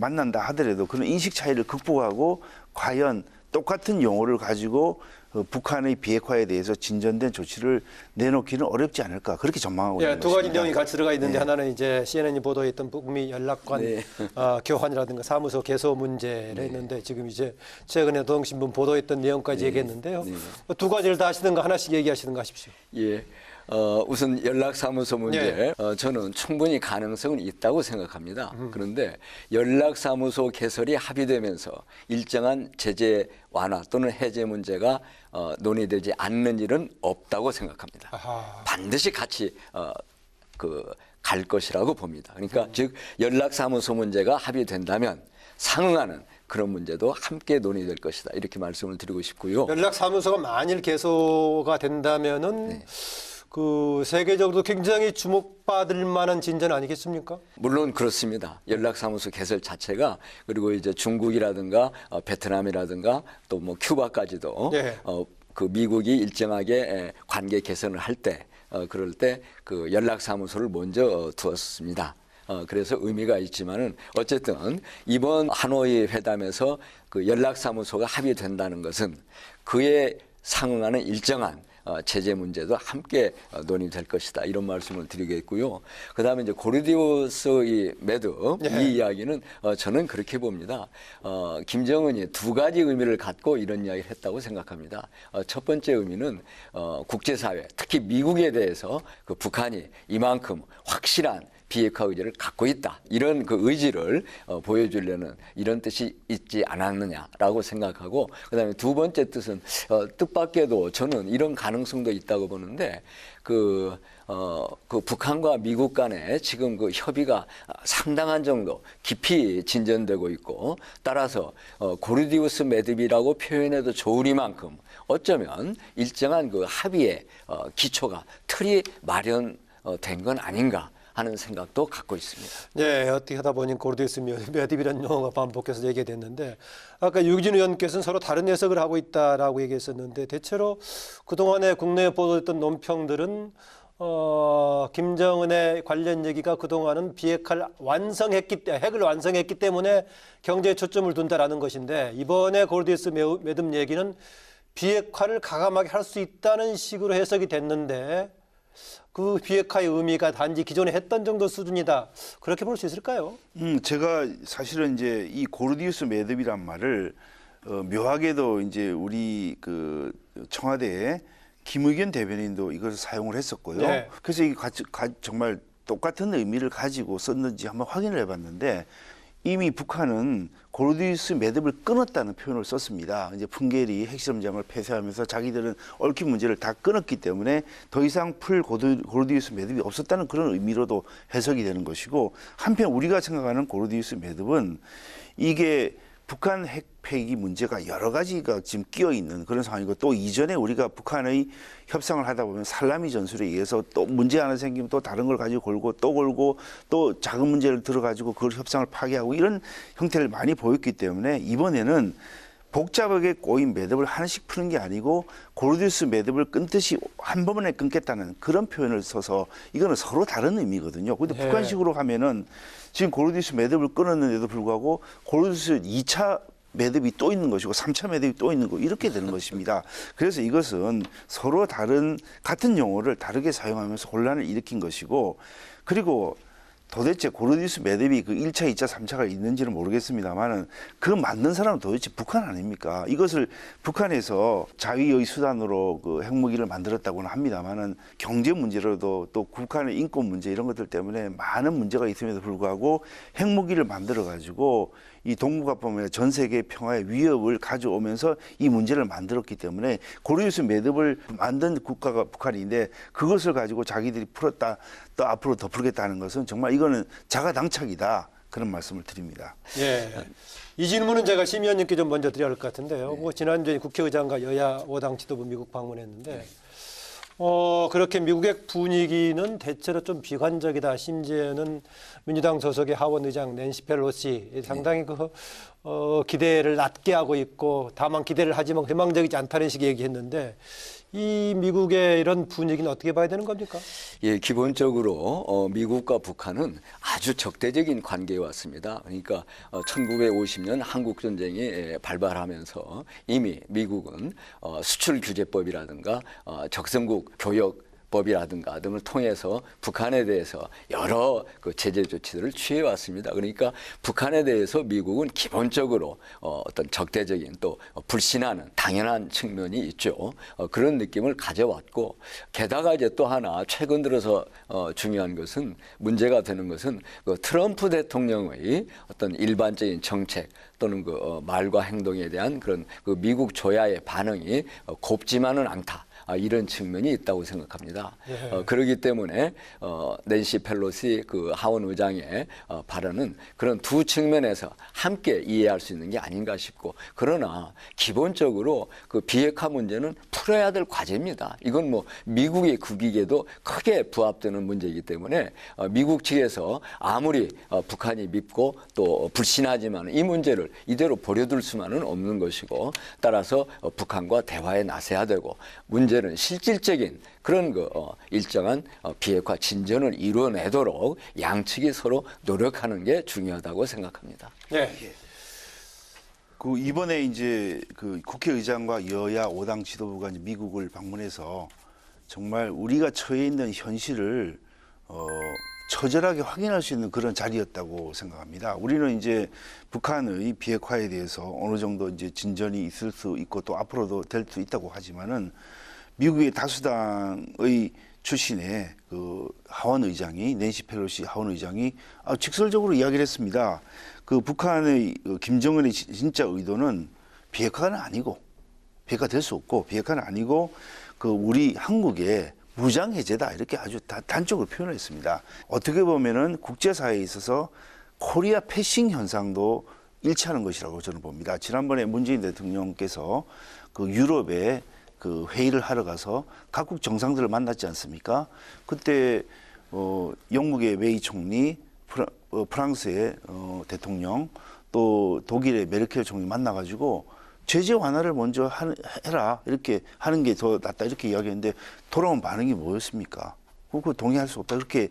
만난다 하더라도 그런 인식 차이를 극복하고 과연 똑같은 용어를 가지고 북한의 비핵화에 대해서 진전된 조치를 내놓기는 어렵지 않을까 그렇게 전망하고 있는 두 것입니다. 가지 내용이 같이 들어가 있는데 하나는 이제 CNN이 보도했던 북미 연락관 교환이라든가 사무소 개소 문제를 했는데 지금 이제 최근에 노동신문 보도했던 내용까지 얘기했는데요. 두 가지를 다 하시든가 하나씩 얘기하시든가 하십시오. 예. 우선 연락사무소 문제, 저는 충분히 가능성은 있다고 생각합니다. 그런데 연락사무소 개설이 합의되면서 일정한 제재 완화 또는 해제 문제가 논의되지 않는 일은 없다고 생각합니다. 반드시 같이 갈 것이라고 봅니다. 그러니까 즉 연락사무소 문제가 합의된다면 상응하는 그런 문제도 함께 논의될 것이다. 이렇게 말씀을 드리고 싶고요. 연락사무소가 만일 개소가 된다면은 그 세계적으로 굉장히 주목받을 만한 진전 아니겠습니까? 물론 그렇습니다. 연락사무소 개설 자체가 그리고 이제 중국이라든가 베트남이라든가 또 뭐 큐바까지도 그 미국이 일정하게 관계 개선을 할 때 그럴 때 그 연락사무소를 먼저 두었습니다. 그래서 의미가 있지만은 어쨌든 이번 하노이 회담에서 그 연락사무소가 합의된다는 것은 그에 상응하는 일정한 제재 문제도 함께 논의될 것이다. 이런 말씀을 드리겠고요. 그다음에 이제 고르디우스 이 매듭 이 이야기는 저는 그렇게 봅니다. 김정은이 두 가지 의미를 갖고 이런 이야기를 했다고 생각합니다. 첫 번째 의미는 국제사회, 특히 미국에 대해서 그 북한이 이만큼 확실한 비핵화 의지를 갖고 있다. 이런 그 의지를 보여주려는 이런 뜻이 있지 않았느냐라고 생각하고, 그다음에 두 번째 뜻은 뜻밖에도 저는 이런 가능성도 있다고 보는데 그 북한과 미국 간에 지금 그 협의가 상당한 정도 깊이 진전되고 있고, 따라서 고르디우스 매듭이라고 표현해도 좋으리만큼 어쩌면 일정한 그 합의의 기초가 틀이 마련된 건 아닌가 하는 생각도 갖고 있습니다. 네, 어떻게 하다 보니 고르디우스 매듭이라는 용어가 반복해서 얘기가 됐는데, 아까 유기진 의원께서는 서로 다른 해석을 하고 있다라고 얘기했었는데, 대체로 그동안에 국내에 보도됐던 논평들은 김정은의 관련 얘기가 그동안은 비핵화를 핵을 완성했기 때문에 경제에 초점을 둔다라는 것인데, 이번에 고르디우스 매듭 얘기는 비핵화를 가감하게 할 수 있다는 식으로 해석이 됐는데, 그 비핵화의 의미가 단지 기존에 했던 정도 수준이다, 그렇게 볼 수 있을까요? 제가 사실은 이제 이 고르디우스 매듭이란 말을 묘하게도 이제 우리 그 청와대에 김의겸 대변인도 이것을 사용을 했었고요. 네. 그래서 이게 정말 똑같은 의미를 가지고 썼는지 한번 확인을 해봤는데, 이미 북한은 고르디우스 매듭을 끊었다는 표현을 썼습니다. 이제 풍계리 핵실험장을 폐쇄하면서 자기들은 얽힌 문제를 다 끊었기 때문에 더 이상 풀 고르디우스 매듭이 없었다는 그런 의미로도 해석이 되는 것이고, 한편 우리가 생각하는 고르디우스 매듭은 이게 북한 핵 폐기 문제가 여러 가지가 지금 끼어 있는 그런 상황이고, 또 이전에 우리가 북한의 협상을 하다 보면 살라미 전술에 의해서 또 문제 하나 생기면 또 다른 걸 가지고 걸고 또 작은 문제를 들어가지고 그걸 협상을 파괴하고 이런 형태를 많이 보였기 때문에, 이번에는 복잡하게 꼬인 매듭을 하나씩 푸는 게 아니고 고르디우스 매듭을 끊듯이 한 번에 끊겠다는 그런 표현을 써서 이거는 서로 다른 의미거든요. 근데 네. 북한식으로 하면은 지금 고르디우스 매듭을 끊었는데도 불구하고 고르디우스 2차 매듭이 또 있는 것이고 3차 매듭이 또 있는 거, 이렇게 되는 것입니다. 그래서 이것은 서로 같은 용어를 다르게 사용하면서 혼란을 일으킨 것이고, 그리고 도대체 고르디우스 매듭이 그 1차, 2차, 3차가 있는지는 모르겠습니다만은 그 만든 사람은 도대체 북한 아닙니까? 이것을 북한에서 자위의 수단으로 그 핵무기를 만들었다고는 합니다만은 경제 문제로도 또 북한의 인권 문제 이런 것들 때문에 많은 문제가 있음에도 불구하고 핵무기를 만들어 가지고 이 동북아범위나 전 세계 평화의 위협을 가져오면서 이 문제를 만들었기 때문에 고르디우스 매듭을 만든 국가가 북한인데, 그것을 가지고 자기들이 풀었다, 또 앞으로 더 풀겠다는 것은 정말 이거는 자가당착이다, 그런 말씀을 드립니다. 예. 이 질문은 제가 심 의원님께 좀 먼저 드려야 할 것 같은데요. 뭐 지난주에 국회의장과 여야 5당 지도부 미국 방문했는데, 그렇게 미국의 분위기는 대체로 좀 비관적이다. 심지어는 민주당 소속의 하원 의장 낸시 펠로시 상당히 기대를 낮게 하고 있고, 다만 기대를 하지만 희망적이지 않다는 식의 얘기했는데, 이 미국의 이런 분위기는 어떻게 봐야 되는 겁니까? 예, 기본적으로 미국과 북한은 아주 적대적인 관계에 왔습니다. 그러니까 1950년 한국 전쟁이 발발하면서 이미 미국은 수출 규제법이라든가 적성국 교역 법이라든가 등을 통해서 북한에 대해서 여러 그 제재 조치들을 취해 왔습니다. 그러니까 북한에 대해서 미국은 기본적으로 어떤 적대적인 또 불신하는 당연한 측면이 있죠. 그런 느낌을 가져왔고, 게다가 이제 또 하나 최근 들어서 중요한 것은, 문제가 되는 것은 그 트럼프 대통령의 어떤 일반적인 정책 또는 그 말과 행동에 대한 그런 그 미국 조야의 반응이 곱지만은 않다. 이런 측면이 있다고 생각합니다. 그렇기 때문에 낸시 펠로시 그 하원 의장의 발언은 그런 두 측면에서 함께 이해할 수 있는 게 아닌가 싶고, 그러나 기본적으로 그 비핵화 문제는 풀어야 될 과제입니다. 이건 뭐 미국의 국익에도 크게 부합되는 문제이기 때문에 미국 측에서 아무리 북한이 밉고 또 불신하지만 이 문제를 이대로 버려둘 수만은 없는 것이고, 따라서 북한과 대화에 나서야 되고, 문제는 실질적인 그런 일정한 비핵화 진전을 이루어내도록 양측이 서로 노력하는 게 중요하다고 생각합니다. 네. 그 이번에 이제 그 국회의장과 여야 5당 지도부가 이제 미국을 방문해서 정말 우리가 처해 있는 현실을 처절하게 확인할 수 있는 그런 자리였다고 생각합니다. 우리는 이제 북한의 비핵화에 대해서 어느 정도 이제 진전이 있을 수 있고 또 앞으로도 될 수 있다고 하지만은 미국의 다수당의 출신의 그 하원 의장이 낸시 펠로시 하원 의장이 직설적으로 이야기를 했습니다. 그 북한의 김정은의 진짜 의도는 비핵화는 아니고 비핵화 될 수 없고 비핵화는 아니고 그 우리 한국의 무장 해제다 이렇게 아주 단적으로 표현을 했습니다. 어떻게 보면은 국제사회에 있어서 코리아 패싱 현상도 일치하는 것이라고 저는 봅니다. 지난번에 문재인 대통령께서 그 유럽에 그 회의를 하러 가서 각국 정상들을 만났지 않습니까? 그때 영국의 웨이 총리, 프랑스의 대통령, 또 독일의 메르켈 총리 만나가지고 제재 완화를 먼저 해라 이렇게 하는 게 더 낫다 이렇게 이야기했는데 돌아온 반응이 뭐였습니까? 그거 동의할 수 없다 그렇게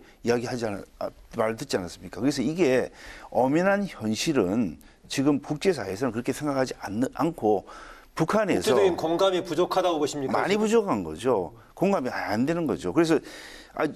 말 듣지 않았습니까? 그래서 이게 엄연한 현실은 지금 국제사회에서는 그렇게 생각하지 않고 북한에서 국제적인 공감이 부족하다고 보십니까? 많이 부족한 거죠. 공감이 안 되는 거죠. 그래서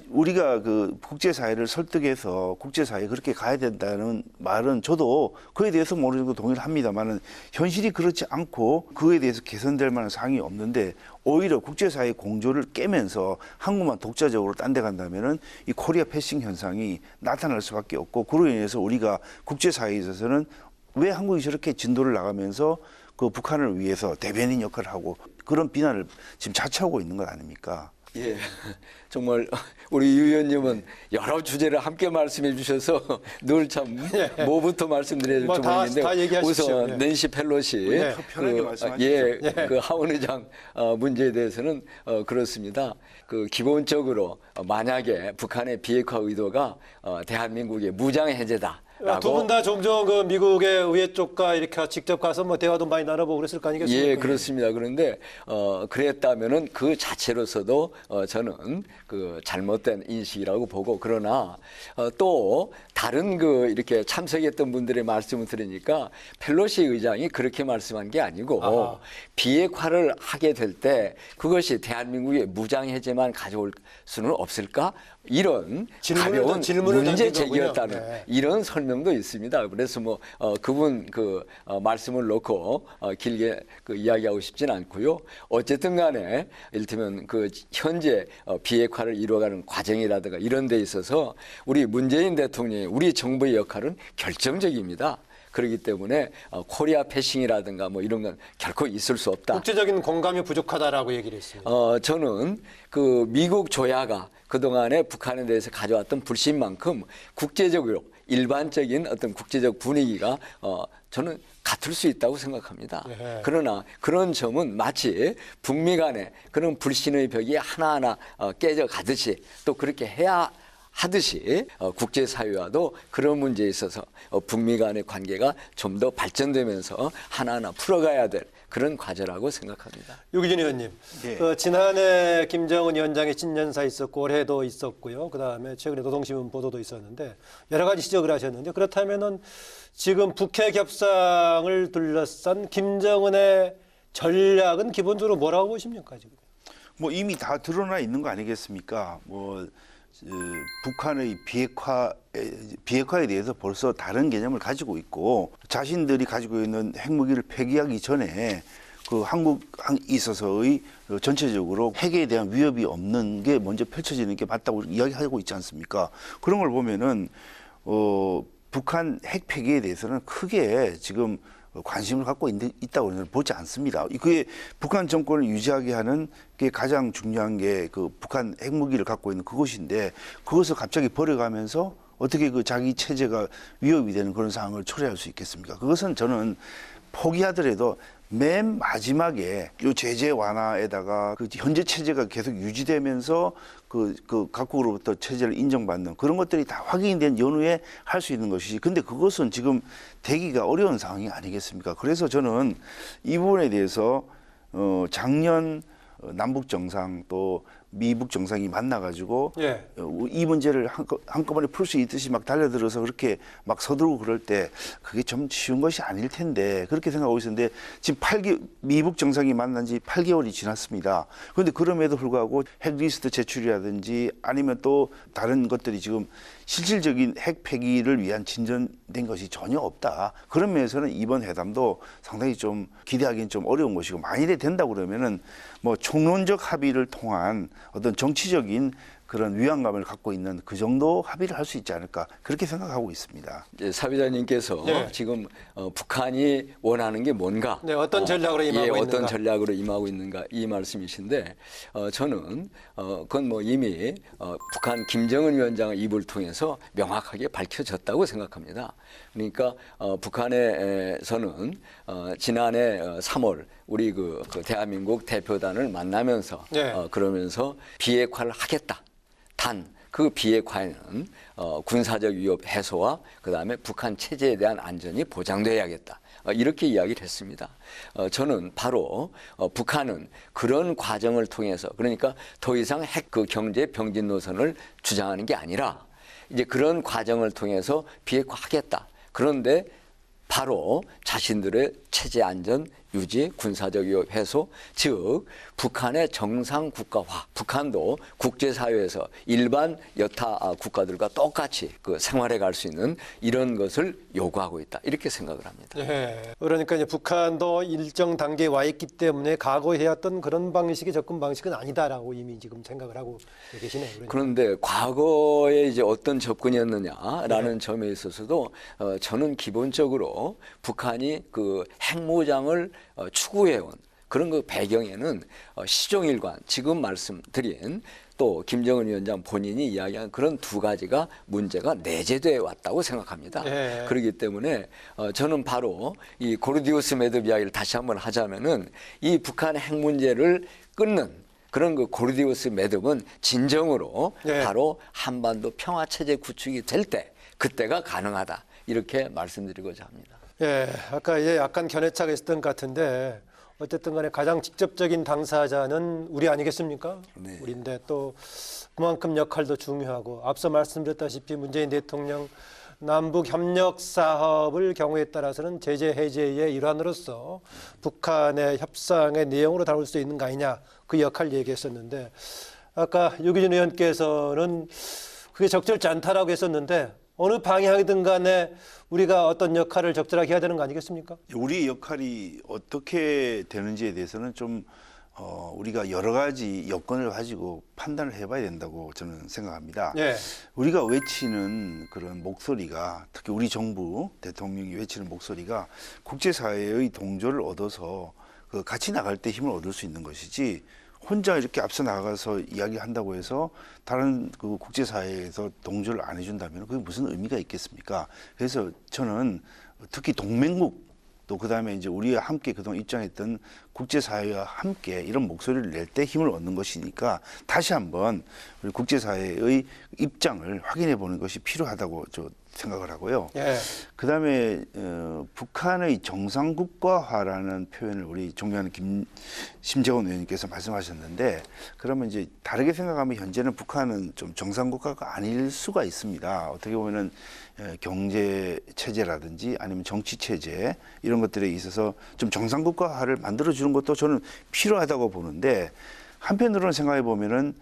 우리가 그 국제사회를 설득해서 국제사회에 그렇게 가야 된다는 말은 저도 그에 대해서 어느 정도 동의를 합니다만은 현실이 그렇지 않고 그에 대해서 개선될 만한 사항이 없는데 오히려 국제사회의 공조를 깨면서 한국만 독자적으로 딴 데 간다면은 이 코리아 패싱 현상이 나타날 수밖에 없고 그로 인해서 우리가 국제사회에 있어서는 왜 한국이 저렇게 진도를 나가면서 그 북한을 위해서 대변인 역할을 하고 그런 비난을 지금 자처하고 있는 것 아닙니까? 예, 정말 우리 유 의원님은 여러 주제를 함께 말씀해 주셔서 늘 참 뭐부터 말씀드려야 될지 모르겠는데 다 얘기하십시오. 우선 예. 낸시 펠로시 편하게 말씀하십시오. 그 하원 의장 문제에 대해서는 그렇습니다. 그 기본적으로 만약에 북한의 비핵화 의도가 대한민국의 무장 해제다. 두 분 다 종종 그 미국의 의회 쪽과 이렇게 직접 가서 뭐 대화도 많이 나눠보고 그랬을 거 아니겠습니까? 예, 그렇습니다. 그런데 그랬다면은 그 자체로서도 저는 그 잘못된 인식이라고 보고 그러나 또 다른 그 이렇게 참석했던 분들의 말씀을 들으니까 펠로시 의장이 그렇게 말씀한 게 아니고 비핵화를 하게 될 때 그것이 대한민국의 무장 해제만 가져올 수는 없을까? 이런 가벼운 문제 제기였다는 이런 설명도 있습니다. 그래서 뭐 그분 그 말씀을 놓고 길게 그 이야기하고 싶진 않고요. 어쨌든 간에 이를테면 그 현재 비핵화를 이루어가는 과정이라든가 이런 데 있어서 우리 문재인 대통령이 우리 정부의 역할은 결정적입니다. 그렇기 때문에 코리아 패싱이라든가 뭐 이런 건 결코 있을 수 없다. 국제적인 공감이 부족하다라고 얘기를 했습니다. 저는 그 미국 조야가 그동안에 북한에 대해서 가져왔던 불신만큼 국제적으로 일반적인 어떤 국제적 분위기가 저는 같을 수 있다고 생각합니다. 예. 그러나 그런 점은 마치 북미 간에 그런 불신의 벽이 하나하나 깨져가듯이 또 그렇게 해야 하듯이 국제사회와도 그런 문제에 있어서 북미 간의 관계가 좀 더 발전되면서 하나하나 풀어가야 될 그런 과제라고 생각합니다. 유기준 의원님, 예. 지난해 김정은 위원장의 신년사 있었고 올해도 있었고요. 그다음에 최근에 노동신문 보도도 있었는데 여러 가지 지적을 하셨는데 그렇다면은 지금 북핵 협상을 둘러싼 김정은의 전략은 기본적으로 뭐라고 보십니까 지금? 뭐 이미 다 드러나 있는 거 아니겠습니까? 북한의 비핵화에 대해서 벌써 다른 개념을 가지고 있고 자신들이 가지고 있는 핵무기를 폐기하기 전에 그 한국에 있어서의 전체적으로 핵에 대한 위협이 없는 게 먼저 펼쳐지는 게 맞다고 이야기하고 있지 않습니까? 그런 걸 보면은 북한 핵 폐기에 대해서는 크게 지금 관심을 갖고 있다고 저는 보지 않습니다. 그게 북한 정권을 유지하게 하는 게 가장 중요한 게 그 북한 핵무기를 갖고 있는 그것인데 그것을 갑자기 버려가면서 어떻게 그 자기 체제가 위협이 되는 그런 상황을 초래할 수 있겠습니까? 그것은 저는 포기하더라도 맨 마지막에 이 제재 완화에다가 그 현재 체제가 계속 유지되면서 그 각국으로부터 체제를 인정받는 그런 것들이 다 확인된 연후에 할 수 있는 것이지. 근데 그것은 지금 되기가 어려운 상황이 아니겠습니까? 그래서 저는 이 부분에 대해서 작년 남북 정상 또 미북 정상이 만나가지고 예. 이 문제를 한꺼번에 풀 수 있듯이 막 달려들어서 그렇게 막 서두르고 그럴 때 그게 좀 쉬운 것이 아닐 텐데 그렇게 생각하고 있었는데 지금 미북 정상이 만난 지 8개월이 지났습니다. 그런데 그럼에도 불구하고 핵리스트 제출이라든지 아니면 또 다른 것들이 지금 실질적인 핵 폐기를 위한 진전된 것이 전혀 없다. 그런 면에서는 이번 회담도 상당히 좀 기대하기는 좀 어려운 것이고 만일에 된다고 그러면은 뭐 총론적 합의를 통한 어떤 정치적인 그런 위안감을 갖고 있는 그 정도 합의를 할 수 있지 않을까 그렇게 생각하고 있습니다. 이제 사회자님께서 네. 지금 북한이 원하는 게 뭔가, 네, 어떤 전략으로 임하고 있는가, 어떤 전략으로 임하고 있는가 이 말씀이신데 저는 그건 뭐 이미 북한 김정은 위원장의 입을 통해서 명확하게 밝혀졌다고 생각합니다. 그러니까 북한에서는 지난해 3월 우리 그 대한민국 대표단을 만나면서 네. 그러면서 비핵화를 하겠다. 단 그 비핵화에는 군사적 위협 해소와 그다음에 북한 체제에 대한 안전이 보장돼야겠다. 이렇게 이야기를 했습니다. 저는 바로 북한은 그런 과정을 통해서 그러니까 더 이상 핵 그 경제 병진 노선을 주장하는 게 아니라 이제 그런 과정을 통해서 비핵화하겠다. 그런데 바로 자신들의 체제 안전 유지, 군사적 위협 해소, 즉 북한의 정상 국가화, 북한도 국제사회에서 일반 여타 국가들과 똑같이 그 생활해 갈 수 있는 이런 것을 요구하고 있다. 이렇게 생각을 합니다. 예. 그러니까 이제 북한도 일정 단계에 와 있기 때문에 과거에 해왔던 그런 방식의 접근 방식은 아니다라고 이미 지금 생각을 하고 계시네요. 그러니까. 그런데 과거에 이제 어떤 접근이었느냐라는 점에 있어서도 저는 기본적으로 북한이 그 핵무장을 추구해온 그런 그 배경에는 시종일관 지금 말씀드린 또 김정은 위원장 본인이 이야기한 그런 두 가지가 문제가 내재되어 왔다고 생각합니다. 네. 그렇기 때문에 저는 바로 이 고르디우스 매듭 이야기를 다시 한번 하자면은 이 북한의 핵 문제를 끊는 그런 그 고르디우스 매듭은 진정으로 네. 바로 한반도 평화 체제 구축이 될 때 그때가 가능하다 이렇게 말씀드리고자 합니다. 예, 아까 이제 약간 견해차가 있었던 것 같은데 어쨌든 간에 가장 직접적인 당사자는 우리 아니겠습니까? 네. 우리인데 또 그만큼 역할도 중요하고 앞서 말씀드렸다시피 문재인 대통령 남북 협력 사업을 경우에 따라서는 제재 해제의 일환으로서 북한의 협상의 내용으로 다룰 수 있는 거 아니냐 그 역할 얘기했었는데 아까 유기준 의원께서는 그게 적절치 않다라고 했었는데 어느 방향이든 간에 우리가 어떤 역할을 적절하게 해야 되는 거 아니겠습니까? 우리 역할이 어떻게 되는지에 대해서는 좀 우리가 여러 가지 여건을 가지고 판단을 해봐야 된다고 저는 생각합니다. 예. 우리가 외치는 그런 목소리가 특히 우리 정부 대통령이 외치는 목소리가 국제사회의 동조를 얻어서 그 같이 나갈 때 힘을 얻을 수 있는 것이지 혼자 이렇게 앞서 나가서 이야기한다고 해서 다른 그 국제사회에서 동조를 안 해준다면 그게 무슨 의미가 있겠습니까? 그래서 저는 특히 동맹국 또 그다음에 이제 우리와 함께 그동안 입장했던 국제사회와 함께 이런 목소리를 낼 때 힘을 얻는 것이니까 다시 한번 우리 국제사회의 입장을 확인해 보는 것이 필요하다고 저 생각을 하고요. 예. 그다음에 북한의 정상국가화라는 표현을 우리 존경하는 심재원 의원님께서 말씀하셨는데 그러면 이제 다르게 생각하면 현재는 북한은 좀 정상국가가 아닐 수가 있습니다. 어떻게 보면은 경제 체제라든지 아니면 정치 체제 이런 것들에 있어서 좀 정상국가화를 만들어 주는 것도 저는 필요하다고 보는데 한편으로는 생각해 보면은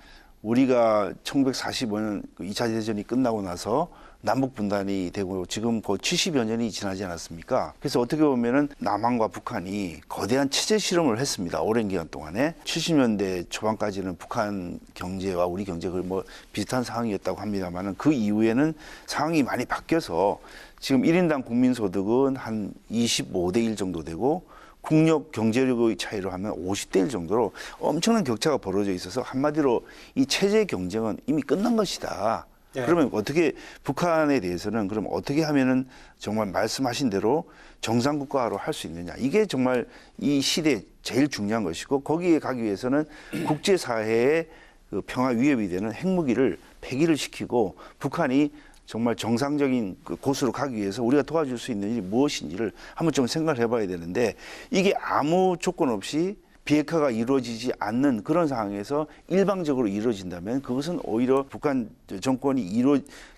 우리가 1945년 2차 대전이 끝나고 나서 남북 분단이 되고 지금 거의 70여 년이 지나지 않았습니까? 그래서 어떻게 보면은 남한과 북한이 거대한 체제 실험을 했습니다. 오랜 기간 동안에 70년대 초반까지는 북한 경제와 우리 경제가 뭐 비슷한 상황이었다고 합니다만은 그 이후에는 상황이 많이 바뀌어서 지금 1인당 국민소득은 한 25대 1 정도 되고 국력 경제력의 차이로 하면 50대 1 정도로 엄청난 격차가 벌어져 있어서 한마디로 이 체제 경쟁은 이미 끝난 것이다. 예. 그러면 어떻게 북한에 대해서는 그럼 어떻게 하면은 정말 말씀하신 대로 정상국가로 할 수 있느냐. 이게 정말 이 시대에 제일 중요한 것이고 거기에 가기 위해서는 국제사회의 그 평화 위협이 되는 핵무기를 폐기를 시키고 북한이 정말 정상적인 그 곳으로 가기 위해서 우리가 도와줄 수 있는 일이 무엇인지를 한번 좀 생각을 해봐야 되는데 이게 아무 조건 없이 비핵화가 이루어지지 않는 그런 상황에서 일방적으로 이루어진다면 그것은 오히려 북한 정권이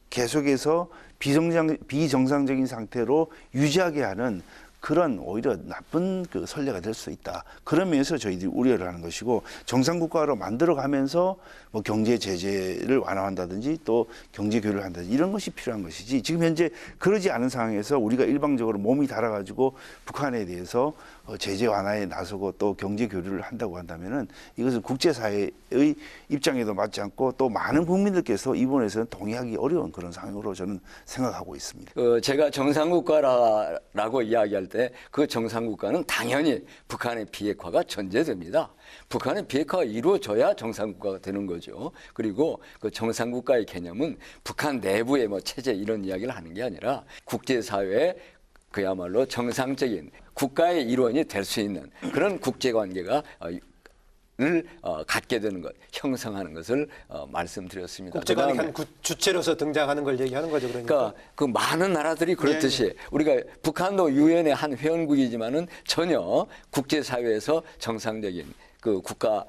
계속해서 비정상적인 상태로 유지하게 하는 그런 오히려 나쁜 그 선례가 될 수 있다. 그런 면에서 저희들이 우려를 하는 것이고, 정상국가로 만들어가면서 뭐 경제 제재를 완화한다든지 또 경제 교류를 한다든지 이런 것이 필요한 것이지, 지금 현재 그러지 않은 상황에서 우리가 일방적으로 몸이 달아가지고 북한에 대해서 제재 완화에 나서고 또 경제 교류를 한다고 한다면은 이것은 국제사회의 입장에도 맞지 않고 또 많은 국민들께서 이 부분에서는 동의하기 어려운 그런 상황으로 저는 생각하고 있습니다. 제가 정상국가라고 이야기할 때 그 정상국가는 당연히 북한의 비핵화가 전제됩니다. 북한의 비핵화가 이루어져야 정상국가가 되는 거죠. 그리고 그 정상국가의 개념은 북한 내부의 뭐 체제 이런 이야기를 하는 게 아니라 국제사회의 그야말로 정상적인 국가의 일원이 될 수 있는 그런 국제관계가 갖게 되는 것, 형성하는 것을 말씀드렸습니다. 국제관계 한 주체로서 등장하는 걸 얘기하는 거죠. 그러니까 그 많은 나라들이 그렇듯이 우리가 북한도 유엔의 한 회원국이지만은 전혀 국제사회에서 정상적인 그 국가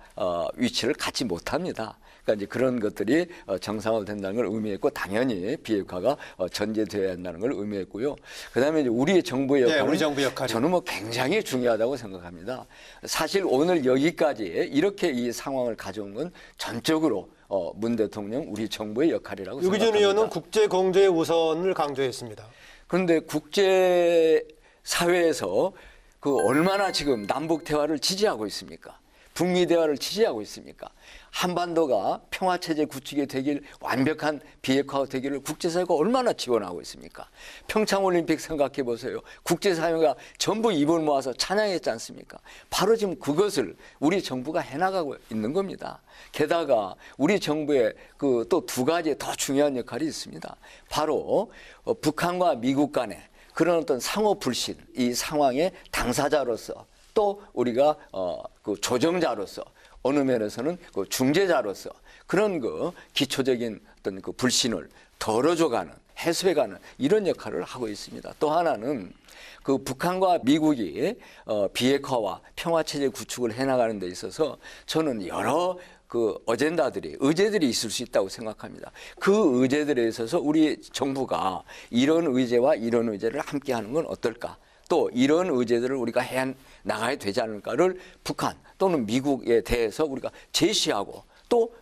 위치를 갖지 못합니다. 그러니까 이제 그런 것들이 정상화된다는 걸 의미했고, 당연히 비핵화가 전제되어야 한다는 걸 의미했고요. 그다음에 이제 우리의 정부의 역할은 우리 정부 역할이. 저는 뭐 굉장히 중요하다고 생각합니다. 사실 오늘 여기까지 이렇게 이 상황을 가져온 건 전적으로 문 대통령 우리 정부의 역할이라고 유기준 생각합니다. 의원은 국제 공조의 우선을 강조했습니다. 그런데 국제 사회에서 그 얼마나 지금 남북 대화를 지지하고 있습니까? 북미 대화를 지지하고 있습니까? 한반도가 평화체제 구축이 되길, 완벽한 비핵화가 되기를 국제사회가 얼마나 지원하고 있습니까? 평창올림픽 생각해 보세요. 국제사회가 전부 입을 모아서 찬양했지 않습니까? 바로 지금 그것을 우리 정부가 해나가고 있는 겁니다. 게다가 우리 정부에 그 또 두 가지 더 중요한 역할이 있습니다. 바로 북한과 미국 간의 그런 어떤 상호 불신, 이 상황의 당사자로서, 또 우리가 그 조정자로서, 어느 면에서는 그 중재자로서 그런 그 기초적인 어떤 그 불신을 덜어줘가는, 해소해가는 이런 역할을 하고 있습니다. 또 하나는 그 북한과 미국이 비핵화와 평화체제 구축을 해나가는 데 있어서 저는 여러 그 의제들이 있을 수 있다고 생각합니다. 그 의제들에 있어서 우리 정부가 이런 의제와 이런 의제를 함께 하는 건 어떨까? 또 이런 의제들을 우리가 해 나가야 되지 않을까를 북한 또는 미국에 대해서 우리가 제시하고 또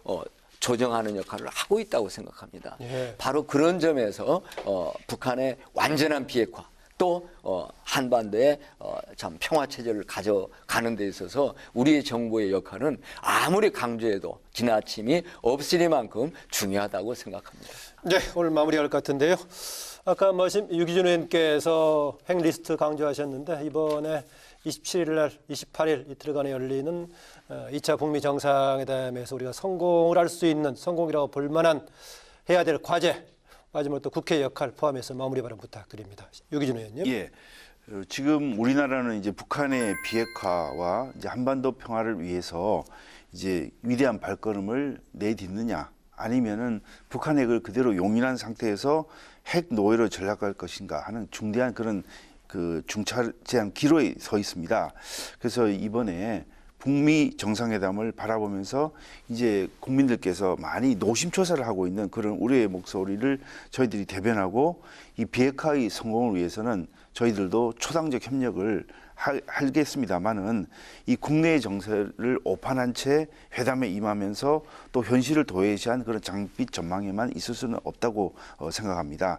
조정하는 역할을 하고 있다고 생각합니다. 예. 바로 그런 점에서 북한의 완전한 비핵화, 또 한반도의 참 평화체제를 가져가는 데 있어서 우리의 정부의 역할은 아무리 강조해도 지나침이 없으리만큼 중요하다고 생각합니다. 네, 오늘 마무리할 것 같은데요. 아까 말씀 유기준 의원께서 핵리스트 강조하셨는데, 이번에 27일 날 28일 이틀간에 열리는 2차 북미 정상회담에서 우리가 성공을 할 수 있는, 성공이라고 볼 만한 해야 될 과제, 마지막으로 또 국회 역할 포함해서 마무리 발언 부탁드립니다. 유기준 의원님. 예. 지금 우리나라는 이제 북한의 비핵화와 이제 한반도 평화를 위해서 이제 위대한 발걸음을 내딛느냐, 아니면은 북한 핵을 그대로 용인한 상태에서 핵 노예로 전락할 것인가 하는 중대한 그런 그 중차대한 기로에 서 있습니다. 그래서 이번에 북미 정상회담을 바라보면서 이제 국민들께서 많이 노심초사를 하고 있는 그런 우려의 목소리를 저희들이 대변하고, 이 비핵화의 성공을 위해서는 저희들도 초당적 협력을 하겠습니다만은 이 국내의 정세를 오판한 채 회담에 임하면서 또 현실을 도외시한 그런 장밋 전망에만 있을 수는 없다고 생각합니다.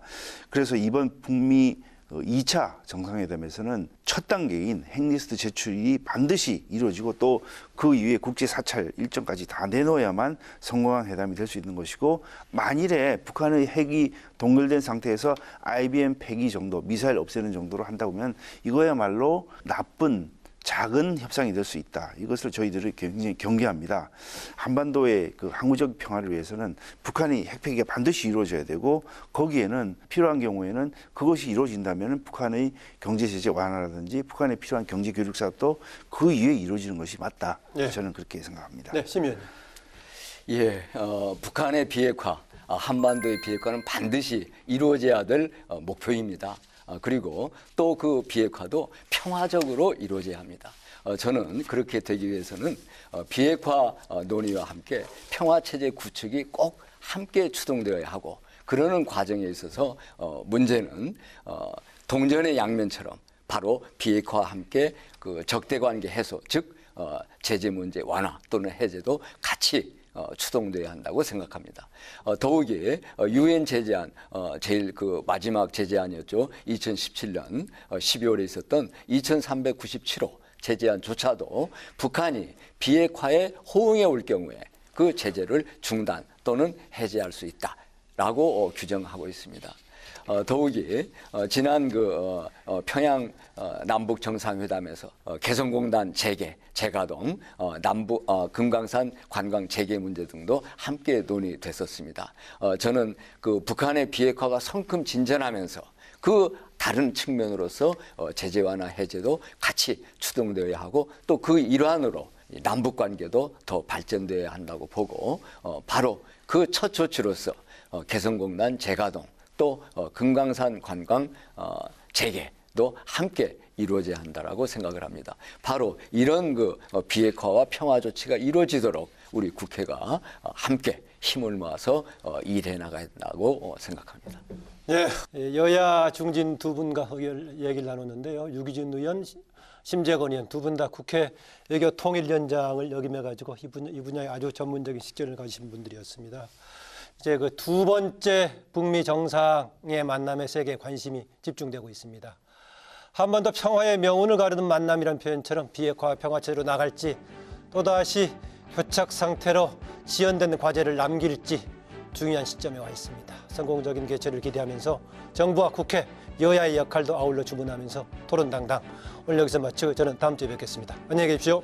그래서 이번 북미 2차 정상회담에서는 첫 단계인 핵리스트 제출이 반드시 이루어지고, 또 그 이후에 국제 사찰 일정까지 다 내놓아야만 성공한 회담이 될 수 있는 것이고, 만일에 북한의 핵이 동결된 상태에서 IBM 폐기 정도, 미사일 없애는 정도로 한다고 하면 이거야말로 나쁜 작은 협상이 될 수 있다. 이것을 저희들이 굉장히 경계합니다. 한반도의 그 항구적 평화를 위해서는 북한이 핵폐기가 반드시 이루어져야 되고, 거기에는 필요한 경우에는 그것이 이루어진다면 북한의 경제 제재 완화라든지 북한에 필요한 경제 교육 사업도 그 이후에 이루어지는 것이 맞다. 네. 저는 그렇게 생각합니다. 네, 심 의원님. 예, 북한의 비핵화, 한반도의 비핵화는 반드시 이루어져야 될 목표입니다. 그리고 또 그 비핵화도 평화적으로 이루어져야 합니다. 저는 그렇게 되기 위해서는 비핵화 논의와 함께 평화체제 구축이 꼭 함께 추동되어야 하고, 그러는 과정에 있어서 문제는 동전의 양면처럼 바로 비핵화와 함께 그 적대관계 해소, 즉 제재 문제 완화 또는 해제도 같이 추동돼야 한다고 생각합니다. 더욱이 유엔 제재안, 제일 그 마지막 제재안이었죠. 2017년 12월에 있었던 2397호 제재안조차도 북한이 비핵화에 호응해 올 경우에 그 제재를 중단 또는 해제할 수 있다라고 규정하고 있습니다. 더욱이 지난 그 평양 남북 정상회담에서 개성공단 재가동, 남북 금강산 관광 재개 문제 등도 함께 논의됐었습니다. 저는 그 북한의 비핵화가 성큼 진전하면서 그 다른 측면으로서 제재 완화 해제도 같이 추동되어야 하고, 또 그 일환으로 남북 관계도 더 발전되어야 한다고 보고, 바로 그 첫 조치로서 개성공단 재가동 또 금강산 관광 재개도 함께 이루어져야 한다라고 생각을 합니다. 바로 이런 그 비핵화와 평화 조치가 이루어지도록 우리 국회가 함께 힘을 모아서 일해 나가야 한다고 생각합니다. 예, 여야 중진 두 분과 얘기를 나눴는데요. 유기준 의원, 심재건 의원 두 분 다 국회 외교 통일위원장을 역임해가지고 이 분야에 아주 전문적인 식견을 가지신 분들이었습니다. 이제 그 두 번째 북미 정상의 만남에 세계 관심이 집중되고 있습니다. 한반도 평화의 명운을 가르는 만남이라는 표현처럼 비핵화 평화체제로 나갈지, 또다시 교착 상태로 지연된 과제를 남길지 중요한 시점에 와 있습니다. 성공적인 개최를 기대하면서 정부와 국회, 여야의 역할도 아울러 주문하면서 토론 당당. 오늘 여기서 마치고 저는 다음 주에 뵙겠습니다. 안녕히 계십시오.